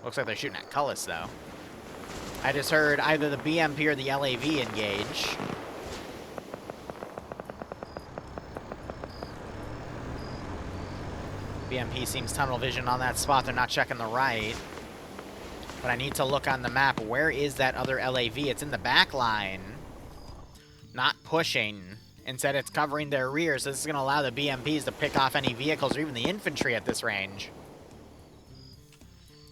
Looks like they're shooting at Cullis, though. I just heard either the BMP or the LAV engage. BMP seems tunnel vision on that spot. They're not checking the right. But I need to look on the map. Where is that other LAV? It's in the back line. Not pushing. Instead, it's covering their rear, so this is going to allow the BMPs to pick off any vehicles or even the infantry at this range.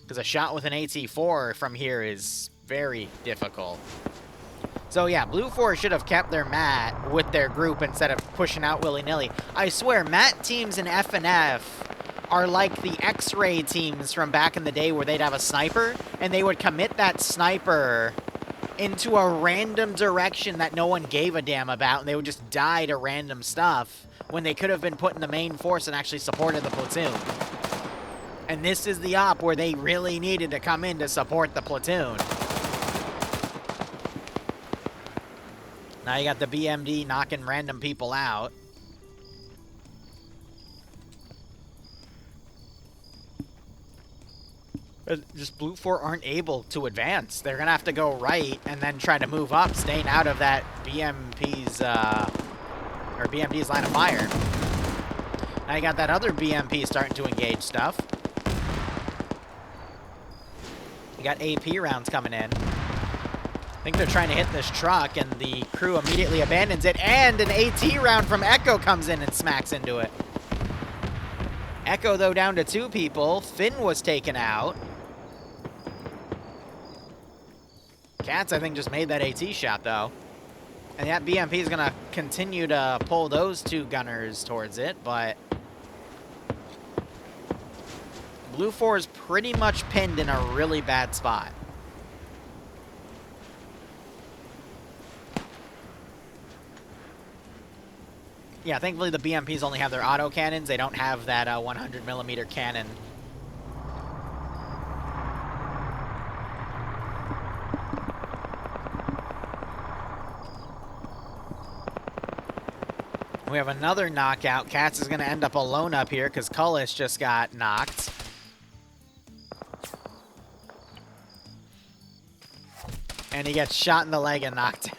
Because a shot with an AT-4 from here is very difficult. So yeah, Blue 4 should have kept their mat with their group instead of pushing out willy-nilly. I swear, mat teams in FNF are like the X-ray teams from back in the day where they'd have a sniper, and they would commit that sniper into a random direction that no one gave a damn about, and they would just die to random stuff when they could have been put in the main force and actually supported the platoon. And this is the op where they really needed to come in to support the platoon. Now you got the BMD knocking random people out. Just Blue 4 aren't able to advance. They're going to have to go right and then try to move up, staying out of that BMP's line of fire. Now you got that other BMP starting to engage stuff. You got AP rounds coming in. I think they're trying to hit this truck, and the crew immediately abandons it, and an AT round from Echo comes in and smacks into it. Echo, though, down to 2 people. Finn was taken out. Cats, I think, just made that AT shot, though. And that BMP is going to continue to pull those 2 gunners towards it, but Blue 4 is pretty much pinned in a really bad spot. Yeah, thankfully the BMPs only have their auto cannons. They don't have that 100mm cannon. We have another knockout. Cats is going to end up alone up here because Cullis just got knocked. And he gets shot in the leg and knocked out.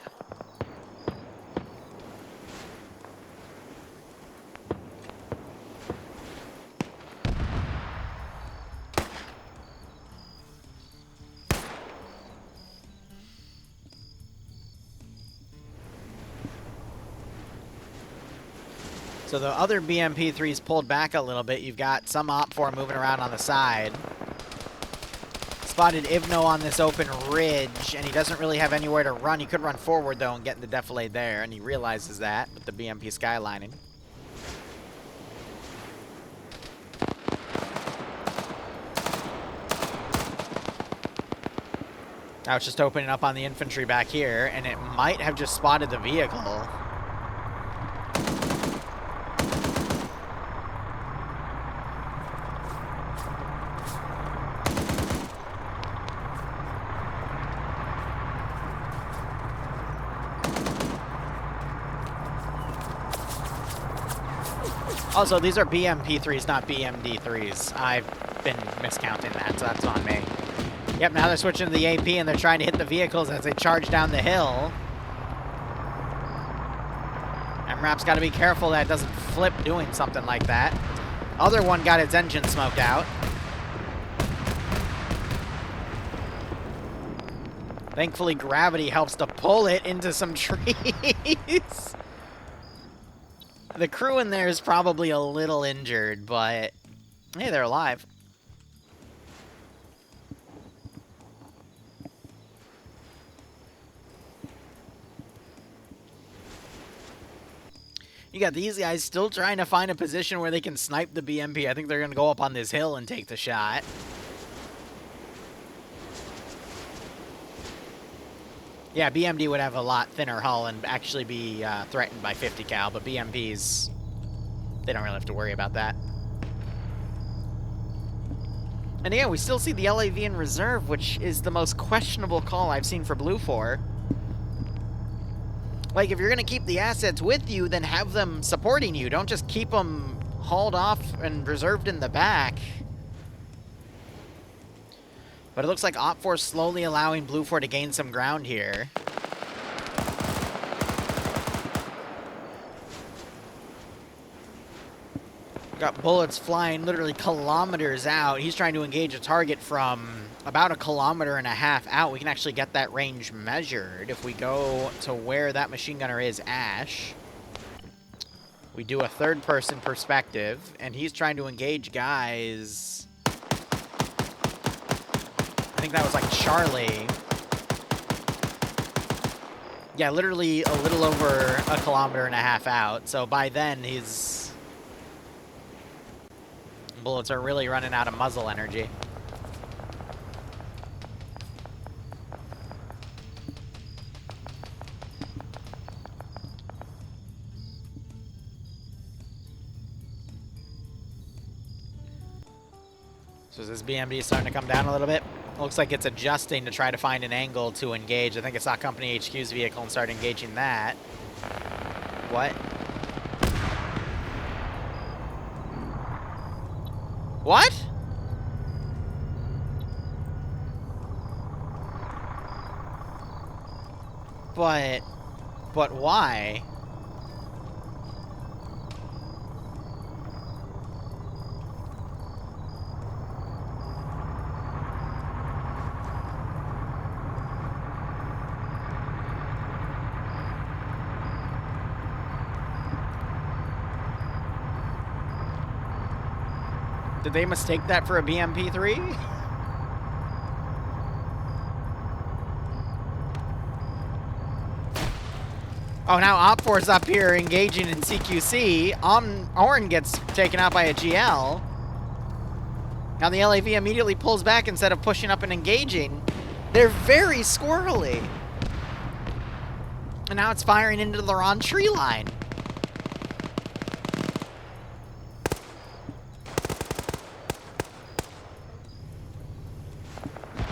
So the other BMP3's pulled back a little bit. You've got some OPFOR moving around on the side. Spotted Ivno on this open ridge, and he doesn't really have anywhere to run. He could run forward, though, and get into defilade there, and he realizes that with the BMP skylining. Now it's just opening up on the infantry back here, and it might have just spotted the vehicle. Also, these are BMP3s, not BMD3s. I've been miscounting that, so that's on me. Yep, now they're switching to the AP, and they're trying to hit the vehicles as they charge down the hill. MRAP's got to be careful that it doesn't flip doing something like that. Other one got its engine smoked out. Thankfully, gravity helps to pull it into some trees. The crew in there is probably a little injured, but hey, they're alive. You got these guys still trying to find a position where they can snipe the BMP. I think they're going to go up on this hill and take the shot. Yeah, BMD would have a lot thinner hull and actually be threatened by 50 cal, but BMPs, they don't really have to worry about that. And yeah, we still see the LAV in reserve, which is the most questionable call I've seen for Blue 4. Like, if you're going to keep the assets with you, then have them supporting you. Don't just keep them hauled off and reserved in the back. But it looks like OPFOR's slowly allowing Blue 4 to gain some ground here. Got bullets flying literally kilometers out. He's trying to engage a target from about 1.5 kilometers out. We can actually get that range measured if we go to where that machine gunner is, Ash. We do a third-person perspective, and he's trying to engage guys. I think that was like Charlie. Yeah, literally a little over 1.5 kilometers out. So by then, his bullets are really running out of muzzle energy. So is this BMD starting to come down a little bit? Looks like it's adjusting to try to find an angle to engage. I think it saw Company HQ's vehicle and started engaging that. What? What? But why? Did they mistake that for a BMP3? Oh, now OPFOR's up here engaging in CQC. Orin gets taken out by a GL. Now the LAV immediately pulls back instead of pushing up and engaging. They're very squirrely. And now it's firing into the wrong tree line.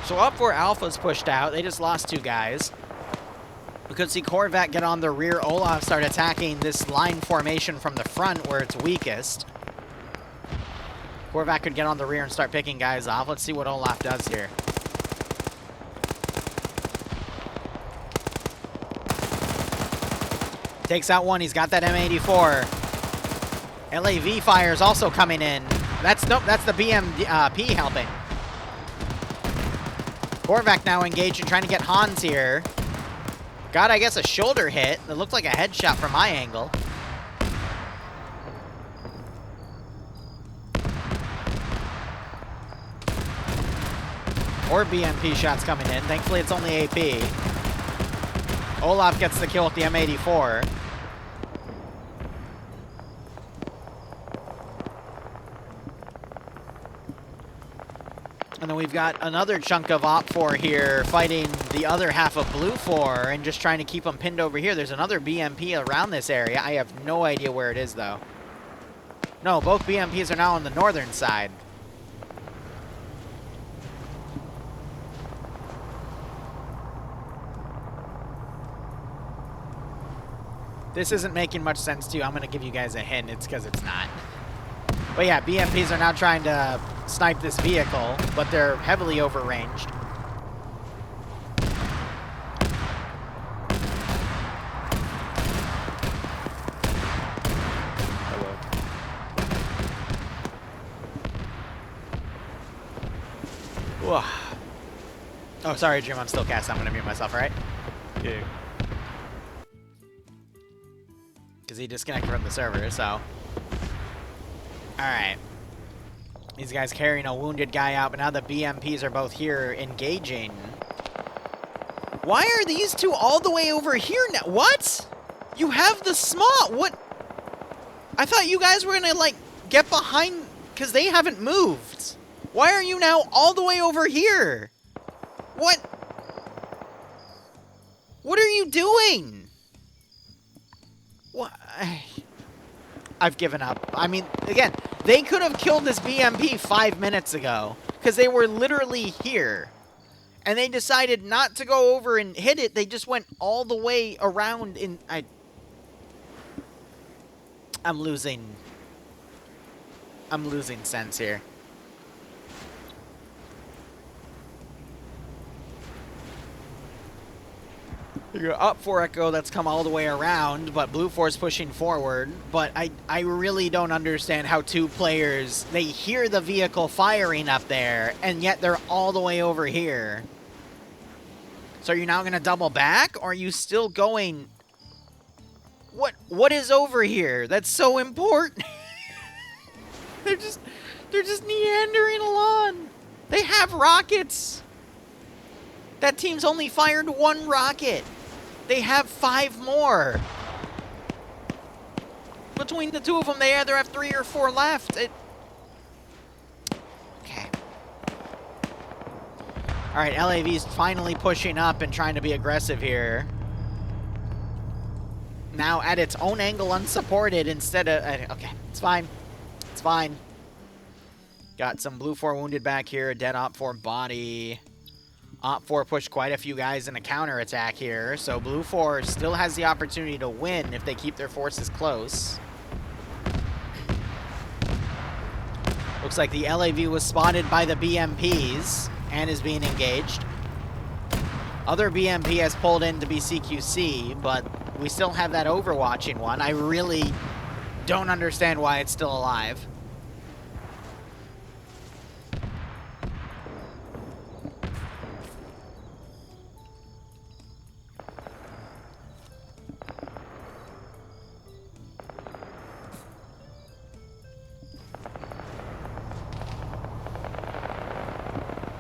So OPFOR Alpha's pushed out. They just lost 2 guys. We could see Corvat get on the rear. Olaf start attacking this line formation from the front where it's weakest. Corvat could get on the rear and start picking guys off. Let's see what Olaf does here. Takes out one. He's got that M84. LAV fire is also coming in. That's the BMP helping. Korvac now engaged in trying to get Hans here. Got, I guess, a shoulder hit. It looked like a headshot from my angle. Or BMP shots coming in. Thankfully, it's only AP. Olaf gets the kill with the M84. And then we've got another chunk of Op4 here fighting the other half of Blue 4 and just trying to keep them pinned over here. There's another BMP around this area. I have no idea where it is, though. No, both BMPs are now on the northern side. This isn't making much sense to you. I'm going to give you guys a hint. It's because it's not. But yeah, BMPs are now trying to snipe this vehicle, but they're heavily overranged. Hello. Oh, sorry, Jim. I'm still cast. I'm going to mute myself, all right? Yeah. Because he disconnected from the server, so... Alright. These guys carrying a wounded guy out, but now the BMPs are both here engaging. Why are these two all the way over here now? What? You have the small... What? I thought you guys were gonna, like, get behind... Because they haven't moved. Why are you now all the way over here? What? What are you doing? What? I've given up. I mean, again, they could have killed this BMP 5 minutes ago because they were literally here. And they decided not to go over and hit it. They just went all the way around in... I'm losing sense here. You're up for Echo, that's come all the way around, but Blue Force pushing forward. But I really don't understand how two players, they hear the vehicle firing up there, and yet they're all the way over here. So are you now going to double back, or are you still going... What is over here? That's so important. They're just meandering along. They have rockets. That team's only fired 1 rocket. They have 5 more. Between the two of them, they either have 3 or 4 left. Okay. All right, LAV's finally pushing up and trying to be aggressive here. Now at its own angle, unsupported instead of... Okay, it's fine. It's fine. Got some Blue 4 wounded back here. A dead Op 4 body. Op 4 pushed quite a few guys in a counterattack here, so Blue 4 still has the opportunity to win if they keep their forces close. Looks like the LAV was spotted by the BMPs and is being engaged. Other BMP has pulled in to be CQC, but we still have that overwatching one. I really don't understand why it's still alive.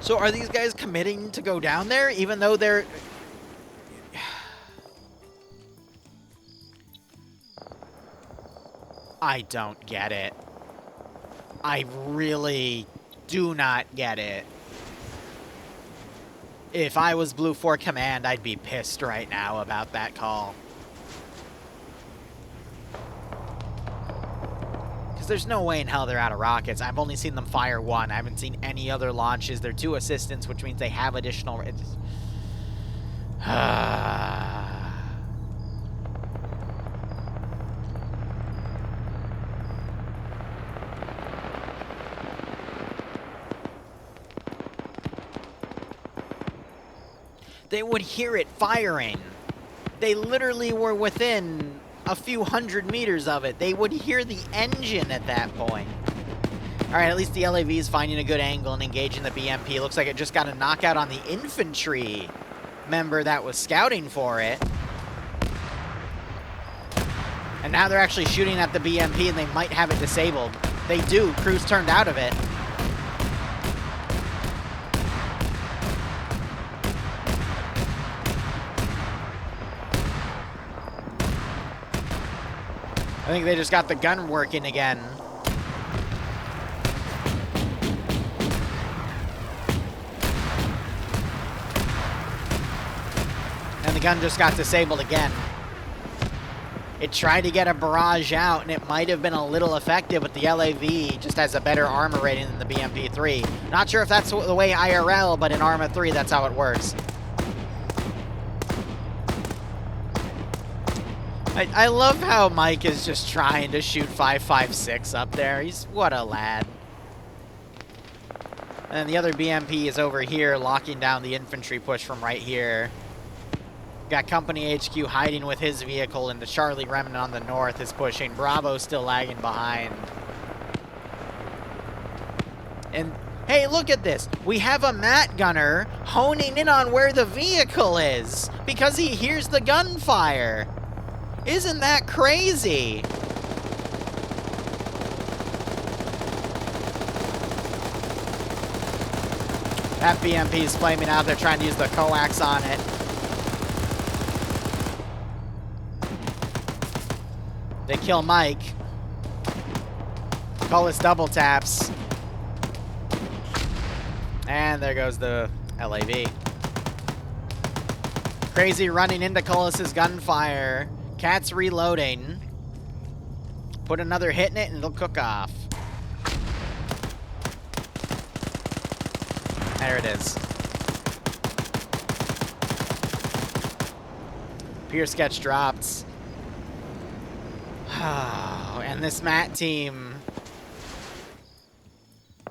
So are these guys committing to go down there, even though they're... I don't get it. I really do not get it. If I was Blue 4 Command, I'd be pissed right now about that call. Because there's no way in hell they're out of rockets. I've only seen them fire 1. I haven't seen any other launches. They're 2 assistants, which means they have additional... They would hear it firing. They literally were within a few hundred meters of it. They would hear the engine at that point. All right, at least the LAV is finding a good angle and engaging the BMP. Looks like it just got a knockout on the infantry member that was scouting for it. And now they're actually shooting at the BMP, and they might have it disabled. They do. Crew's turned out of it. I think they just got the gun working again. And the gun just got disabled again. It tried to get a barrage out, and it might have been a little effective, but the LAV just has a better armor rating than the BMP-3. Not sure if that's the way IRL, but in Arma 3, that's how it works. I love how Mike is just trying to shoot 5.56 up there. What a lad. And the other BMP is over here, locking down the infantry push from right here. Got Company HQ hiding with his vehicle, and the Charlie Remnant on the north is pushing. Bravo still lagging behind. And, hey, look at this. We have a Matt gunner honing in on where the vehicle is because he hears the gunfire. Isn't that crazy? That BMP is flaming out. They're trying to use the coax on it. They kill Mike. Cullis double taps. And there goes the LAV. Crazy running into Cullis's gunfire. Cat's reloading. Put another hit in it and it'll cook off. There it is. Pierce gets dropped. And this Matt team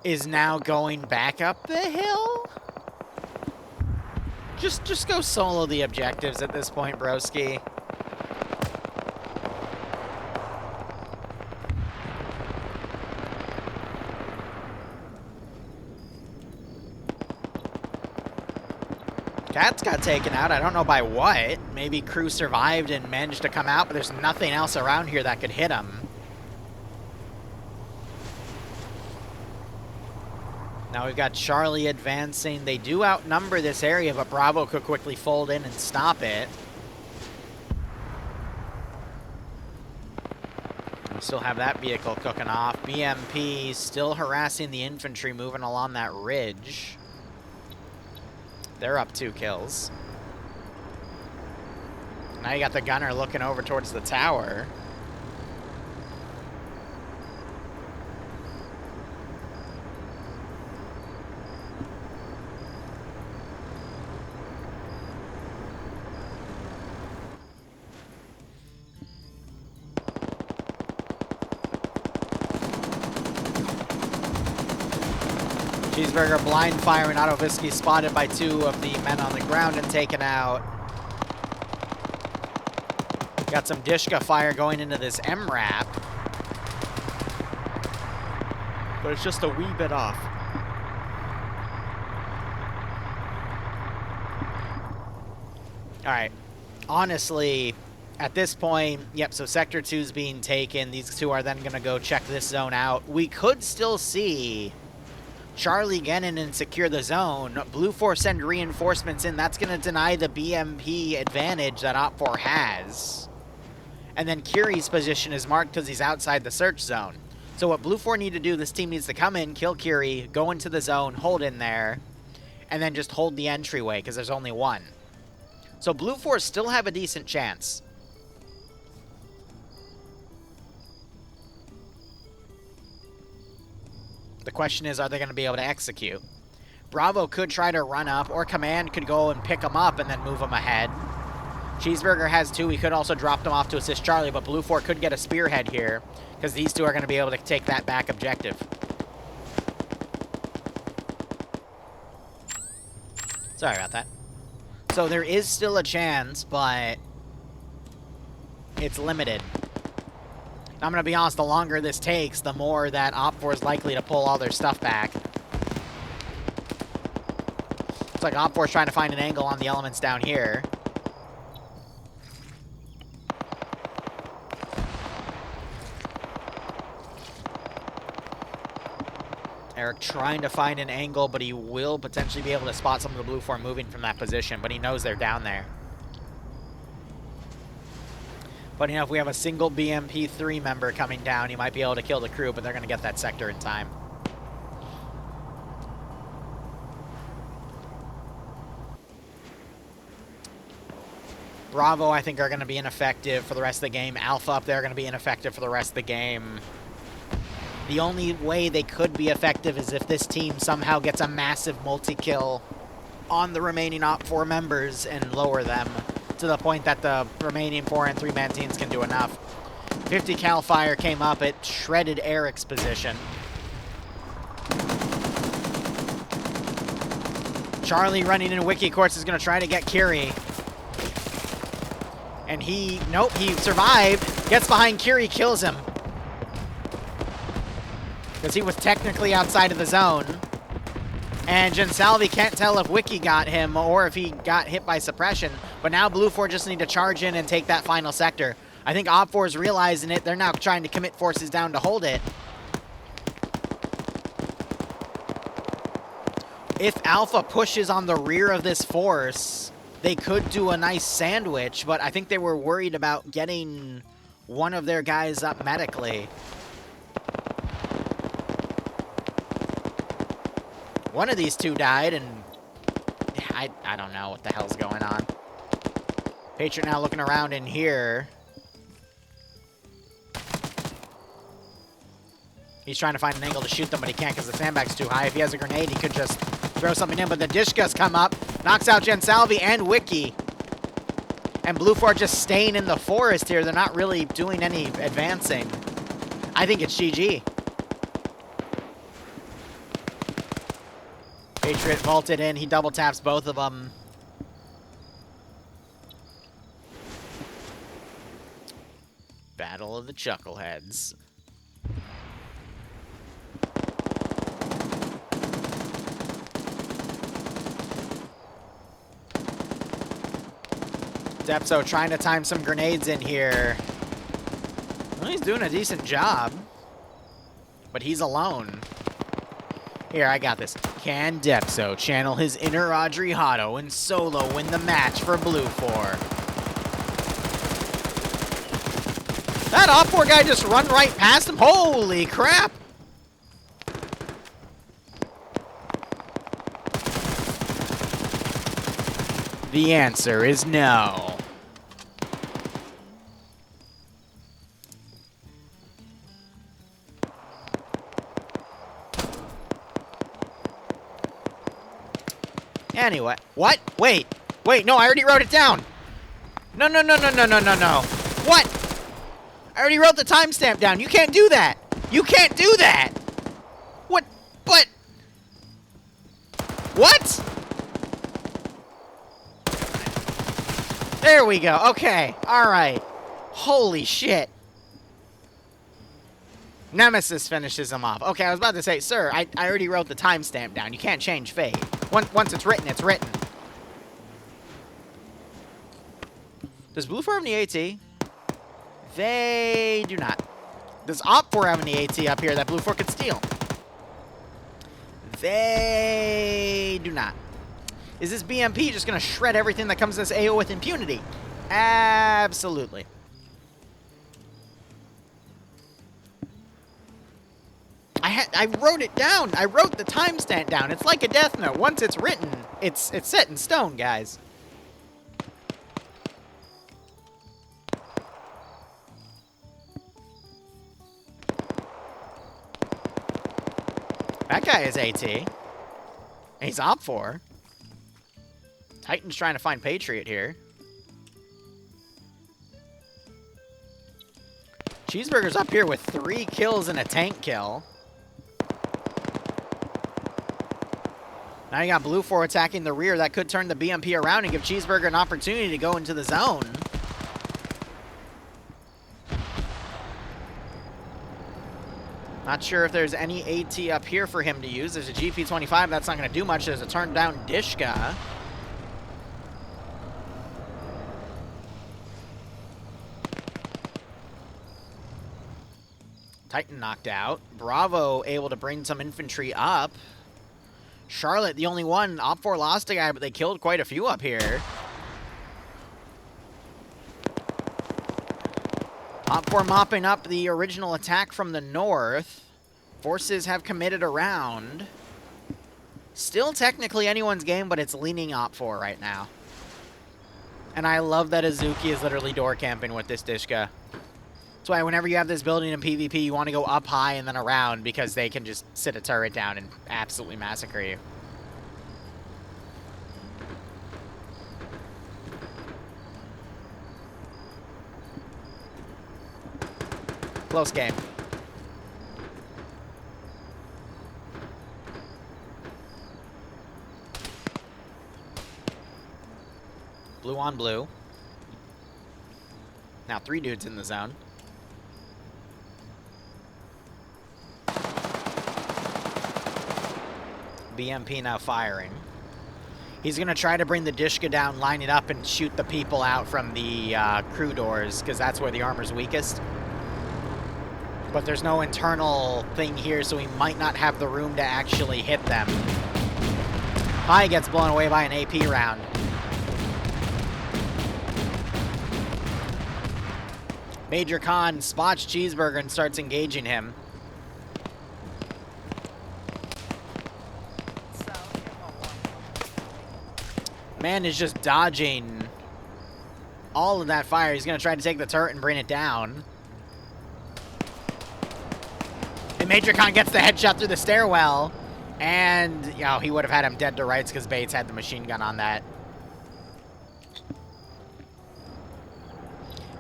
is now going back up the hill? Just go solo the objectives at this point, broski. Cat's got taken out. I don't know by what. Maybe crew survived and managed to come out, but there's nothing else around here that could hit him. Now we've got Charlie advancing. They do outnumber this area, but Bravo could quickly fold in and stop it. We still have that vehicle cooking off. BMP still harassing the infantry moving along that ridge. They're up 2 kills. Now you got the gunner looking over towards the tower. Cheeseburger blind firing. Autovisky spotted by 2 of the men on the ground and taken out. Got some Dishka fire going into this MRAP. But it's just a wee bit off. Alright. Honestly, at this point, yep, so Sector 2 is being taken. These 2 are then going to go check this zone out. We could still see Charlie get in and secure the zone. Blue 4 send reinforcements in. That's going to deny the BMP advantage that Op 4 has. And then Curie's position is marked because he's outside the search zone. So what Blue 4 need to do, this team needs to come in, kill Curie, go into the zone, hold in there, and then just hold the entryway because there's only 1. So Blue 4 still have a decent chance. The question is, are they going to be able to execute? Bravo could try to run up, or Command could go and pick them up and then move them ahead. Cheeseburger has 2. He could also drop them off to assist Charlie, but Blue 4 could get a spearhead here, because these 2 are going to be able to take that back objective. Sorry about that. So there is still a chance, but it's limited. I'm going to be honest, the longer this takes, the more that Op4 is likely to pull all their stuff back. It's like Op4 is trying to find an angle on the elements down here. Eric trying to find an angle, but he will potentially be able to spot some of the blue form moving from that position, but he knows they're down there. But you know, if we have a single BMP3 member coming down, he might be able to kill the crew, but they're going to get that sector in time. Bravo, I think, are going to be ineffective for the rest of the game. Alpha up there are going to be ineffective for the rest of the game. The only way they could be effective is if this team somehow gets a massive multi-kill on the remaining Op4 members and lower them to the point that the remaining 4- and 3-man teams can do enough. 50 cal fire came up. It shredded Eric's position. Charlie running in Wiki Courts is going to try to get Kiri. And nope, he survived. Gets behind Kiri, kills him. Because he was technically outside of the zone. And Gensalvi can't tell if Wiki got him or if he got hit by suppression. But now Blue 4 just need to charge in and take that final sector. I think Op 4 is realizing it. They're now trying to commit forces down to hold it. If Alpha pushes on the rear of this force, they could do a nice sandwich. But I think they were worried about getting one of their guys up medically. One of these two died, and I don't know what the hell's going on. Patriot now looking around in here. He's trying to find an angle to shoot them, but he can't because the sandbag's too high. If he has a grenade, he could just throw something in, but the Dishkas come up, knocks out Gensalvi and Wiki. And Blue 4 just staying in the forest here. They're not really doing any advancing. I think it's GG. Patriot vaulted in. He double taps both of them. Battle of the Chuckleheads. Depso trying to time some grenades in here. Well, he's doing a decent job. But he's alone. Here, I got this. Can Depso channel his inner Audrey Hotto and solo win the match for Blue 4? That Op 4 guy just run right past him. Holy crap! The answer is no. Anyway, what? Wait, no, I already wrote it down. No. What? I already wrote the timestamp down. You can't do that. You can't do that. What? What? There we go. Okay. All right. Holy shit. Nemesis finishes him off. Okay, I was about to say, sir, I already wrote the timestamp down. You can't change fate. Once it's written, it's written. Does Blue 4 have any AT? They do not. Does Op 4 have any AT up here that Blue 4 could steal? They do not. Is this BMP just going to shred everything that comes to this AO with impunity? Absolutely. I wrote it down. I wrote the timestamp down. It's like a death note. Once it's written, it's set in stone, guys. That guy is AT. And he's Op 4. Titan's trying to find Patriot here. Cheeseburger's up here with 3 kills and a tank kill. Now you got Blue 4 attacking the rear. That could turn the BMP around and give Cheeseburger an opportunity to go into the zone. Not sure if there's any AT up here for him to use. There's a GP25. That's not going to do much. There's a turned down Dishka. Titan knocked out. Bravo able to bring some infantry up. Charlotte, the only one. Op4 lost a guy, but they killed quite a few up here. Op4 mopping up the original attack from the north. Forces have committed around. Still technically anyone's game, but it's leaning Op4 right now. And I love that Azuki is literally door camping with this Dishka. That's why whenever you have this building in PvP, you want to go up high and then around because they can just sit a turret down and absolutely massacre you. Close game. Blue on blue. Now 3 dudes in the zone. BMP now firing. He's going to try to bring the Dishka down, line it up, and shoot the people out from the crew doors, because that's where the armor's weakest. But there's no internal thing here, so he might not have the room to actually hit them. Pi gets blown away by an AP round. Major Khan spots Cheeseburger and starts engaging him. Man is just dodging all of that fire. He's going to try to take the turret and bring it down. And Major Khan gets the headshot through the stairwell. And, you know, he would have had him dead to rights because Bates had the machine gun on that.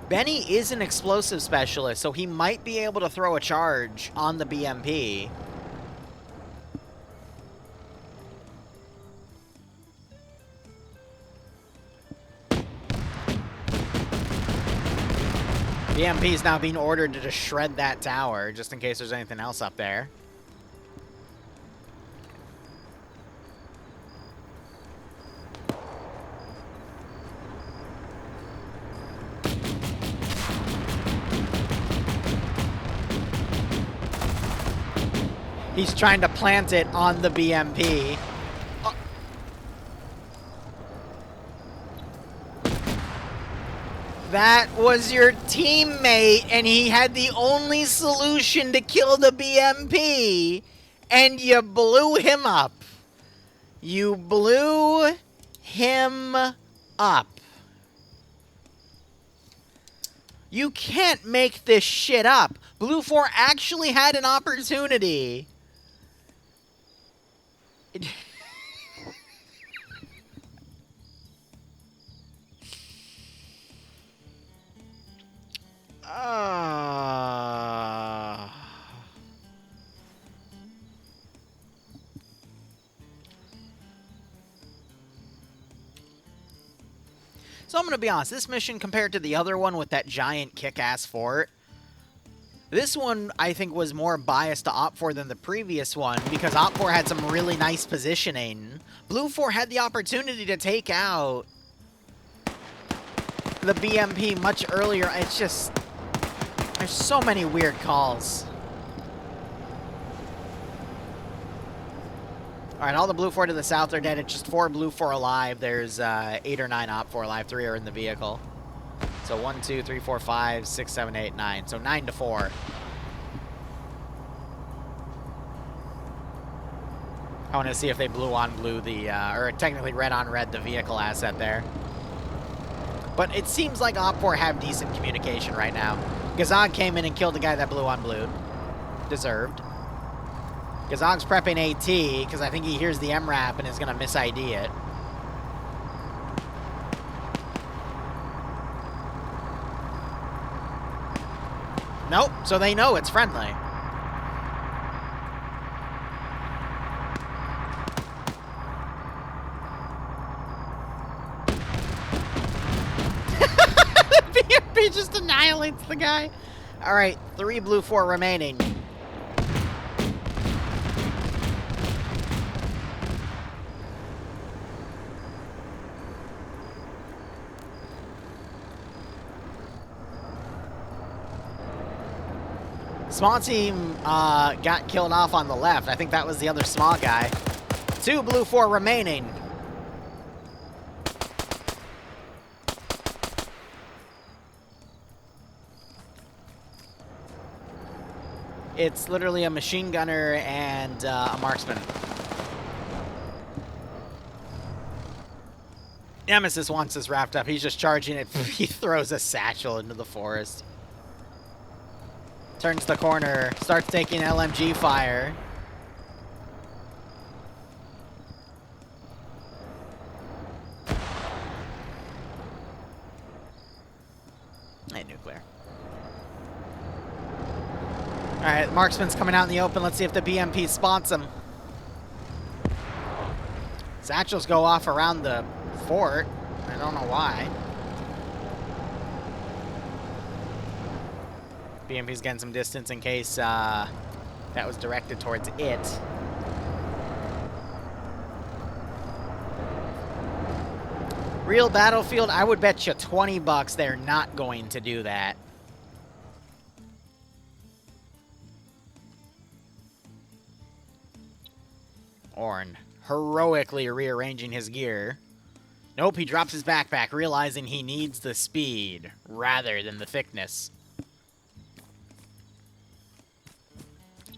Benny is an explosive specialist, so he might be able to throw a charge on the BMP. BMP is now being ordered to just shred that tower, just in case there's anything else up there. He's trying to plant it on the BMP. That was your teammate, and he had the only solution to kill the BMP, and you blew him up. You blew him up. You can't make this shit up. Blue 4 actually had an opportunity. So I'm going to be honest, this mission compared to the other one with that giant kick-ass fort, this one I think was more biased to Op4 than the previous one because Op4 had some really nice positioning. Blue 4 had the opportunity to take out the BMP much earlier. It's just, there's so many weird calls. All right, all the Blue 4 to the south are dead. It's just 4 Blue 4 alive. There's 8 or 9 Op 4 alive. 3 are in the vehicle. So 1, 2, 3, 4, 5, 6, 7, 8, 9. So 9 to 4. I want to see if they blue on blue the, or technically red on red the vehicle asset there. But it seems like Op 4 have decent communication right now. Gazog came in and killed the guy that blew on blue. Deserved. Gazog's prepping AT, because I think he hears the MRAP and is going to mis-ID it. Nope, so they know it's friendly. BMP just annihilates the guy. All right, 3 Blue 4 remaining. Small team got killed off on the left. I think that was the other small guy. 2 blue 4 remaining. It's literally a machine gunner and a marksman. Nemesis wants this wrapped up. He's just charging it. He throws a satchel into the forest. Turns the corner, starts taking LMG fire. Hey, nuclear. Alright, marksman's coming out in the open. Let's see if the BMP spots him. Satchels go off around the fort. I don't know why. BMP's getting some distance in case that was directed towards it. Real battlefield, I would bet you 20 bucks they're not going to do that. Orn heroically rearranging his gear. Nope, he drops his backpack, realizing he needs the speed rather than the thickness.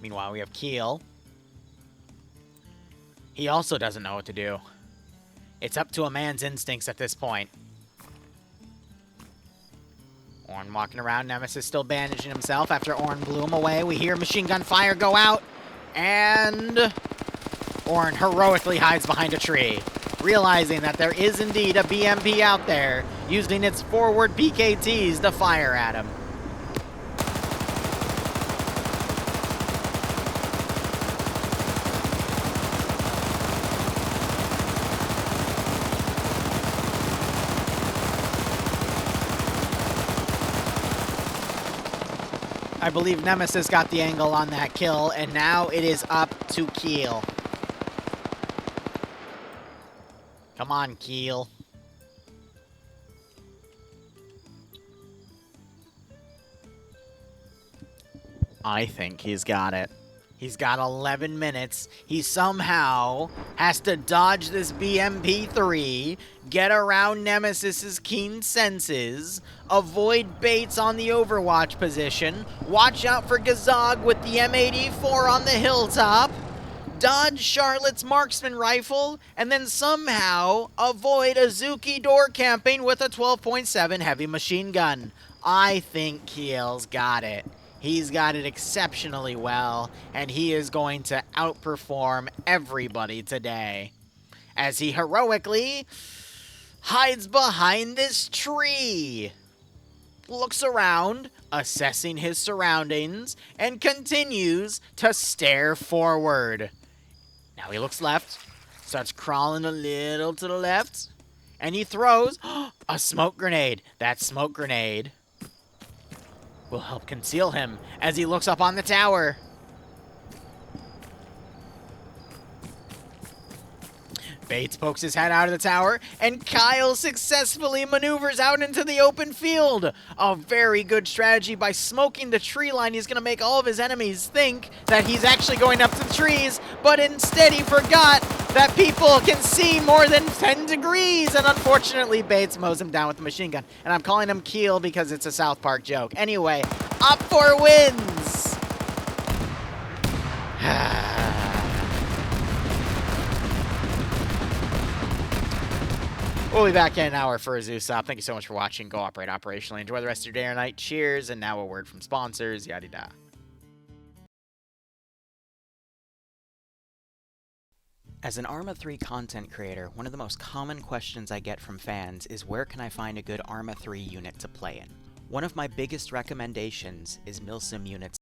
Meanwhile, we have Keel. He also doesn't know what to do. It's up to a man's instincts at this point. Orn walking around. Nemesis still bandaging himself after Orn blew him away. We hear machine gun fire go out. And Orn heroically hides behind a tree, realizing that there is indeed a BMP out there, using its forward PKTs to fire at him. I believe Nemesis got the angle on that kill, and now it is up to Keel. Come on, Keel. I think he's got it. He's got 11 minutes. He somehow has to dodge this BMP-3, get around Nemesis's keen senses, avoid baits on the overwatch position, watch out for Gazog with the M84 on the hilltop, dodge Charlotte's marksman rifle, and then somehow avoid Azuki door camping with a 12.7 heavy machine gun. I think Keel's got it. He's got it exceptionally well, and he is going to outperform everybody today as he heroically hides behind this tree, looks around, assessing his surroundings, and continues to stare forward. Now he looks left, starts crawling a little to the left, and he throws a smoke grenade. That smoke grenade will help conceal him as he looks up on the tower. Bates pokes his head out of the tower, and Kyle successfully maneuvers out into the open field. A very good strategy. By smoking the tree line, he's going to make all of his enemies think that he's actually going up to the trees, but instead he forgot that people can see more than 10 degrees, and unfortunately Bates mows him down with the machine gun. And I'm calling him Keel because it's a South Park joke. Anyway, Op 4 wins! We'll be back in an hour for a Zeus Up. Thank you so much for watching. Go operate operationally. Enjoy the rest of your day or night. Cheers. And now a word from sponsors. Yada da. As an Arma 3 content creator, one of the most common questions I get from fans is where can I find a good Arma 3 unit to play in? One of my biggest recommendations is Milsim units.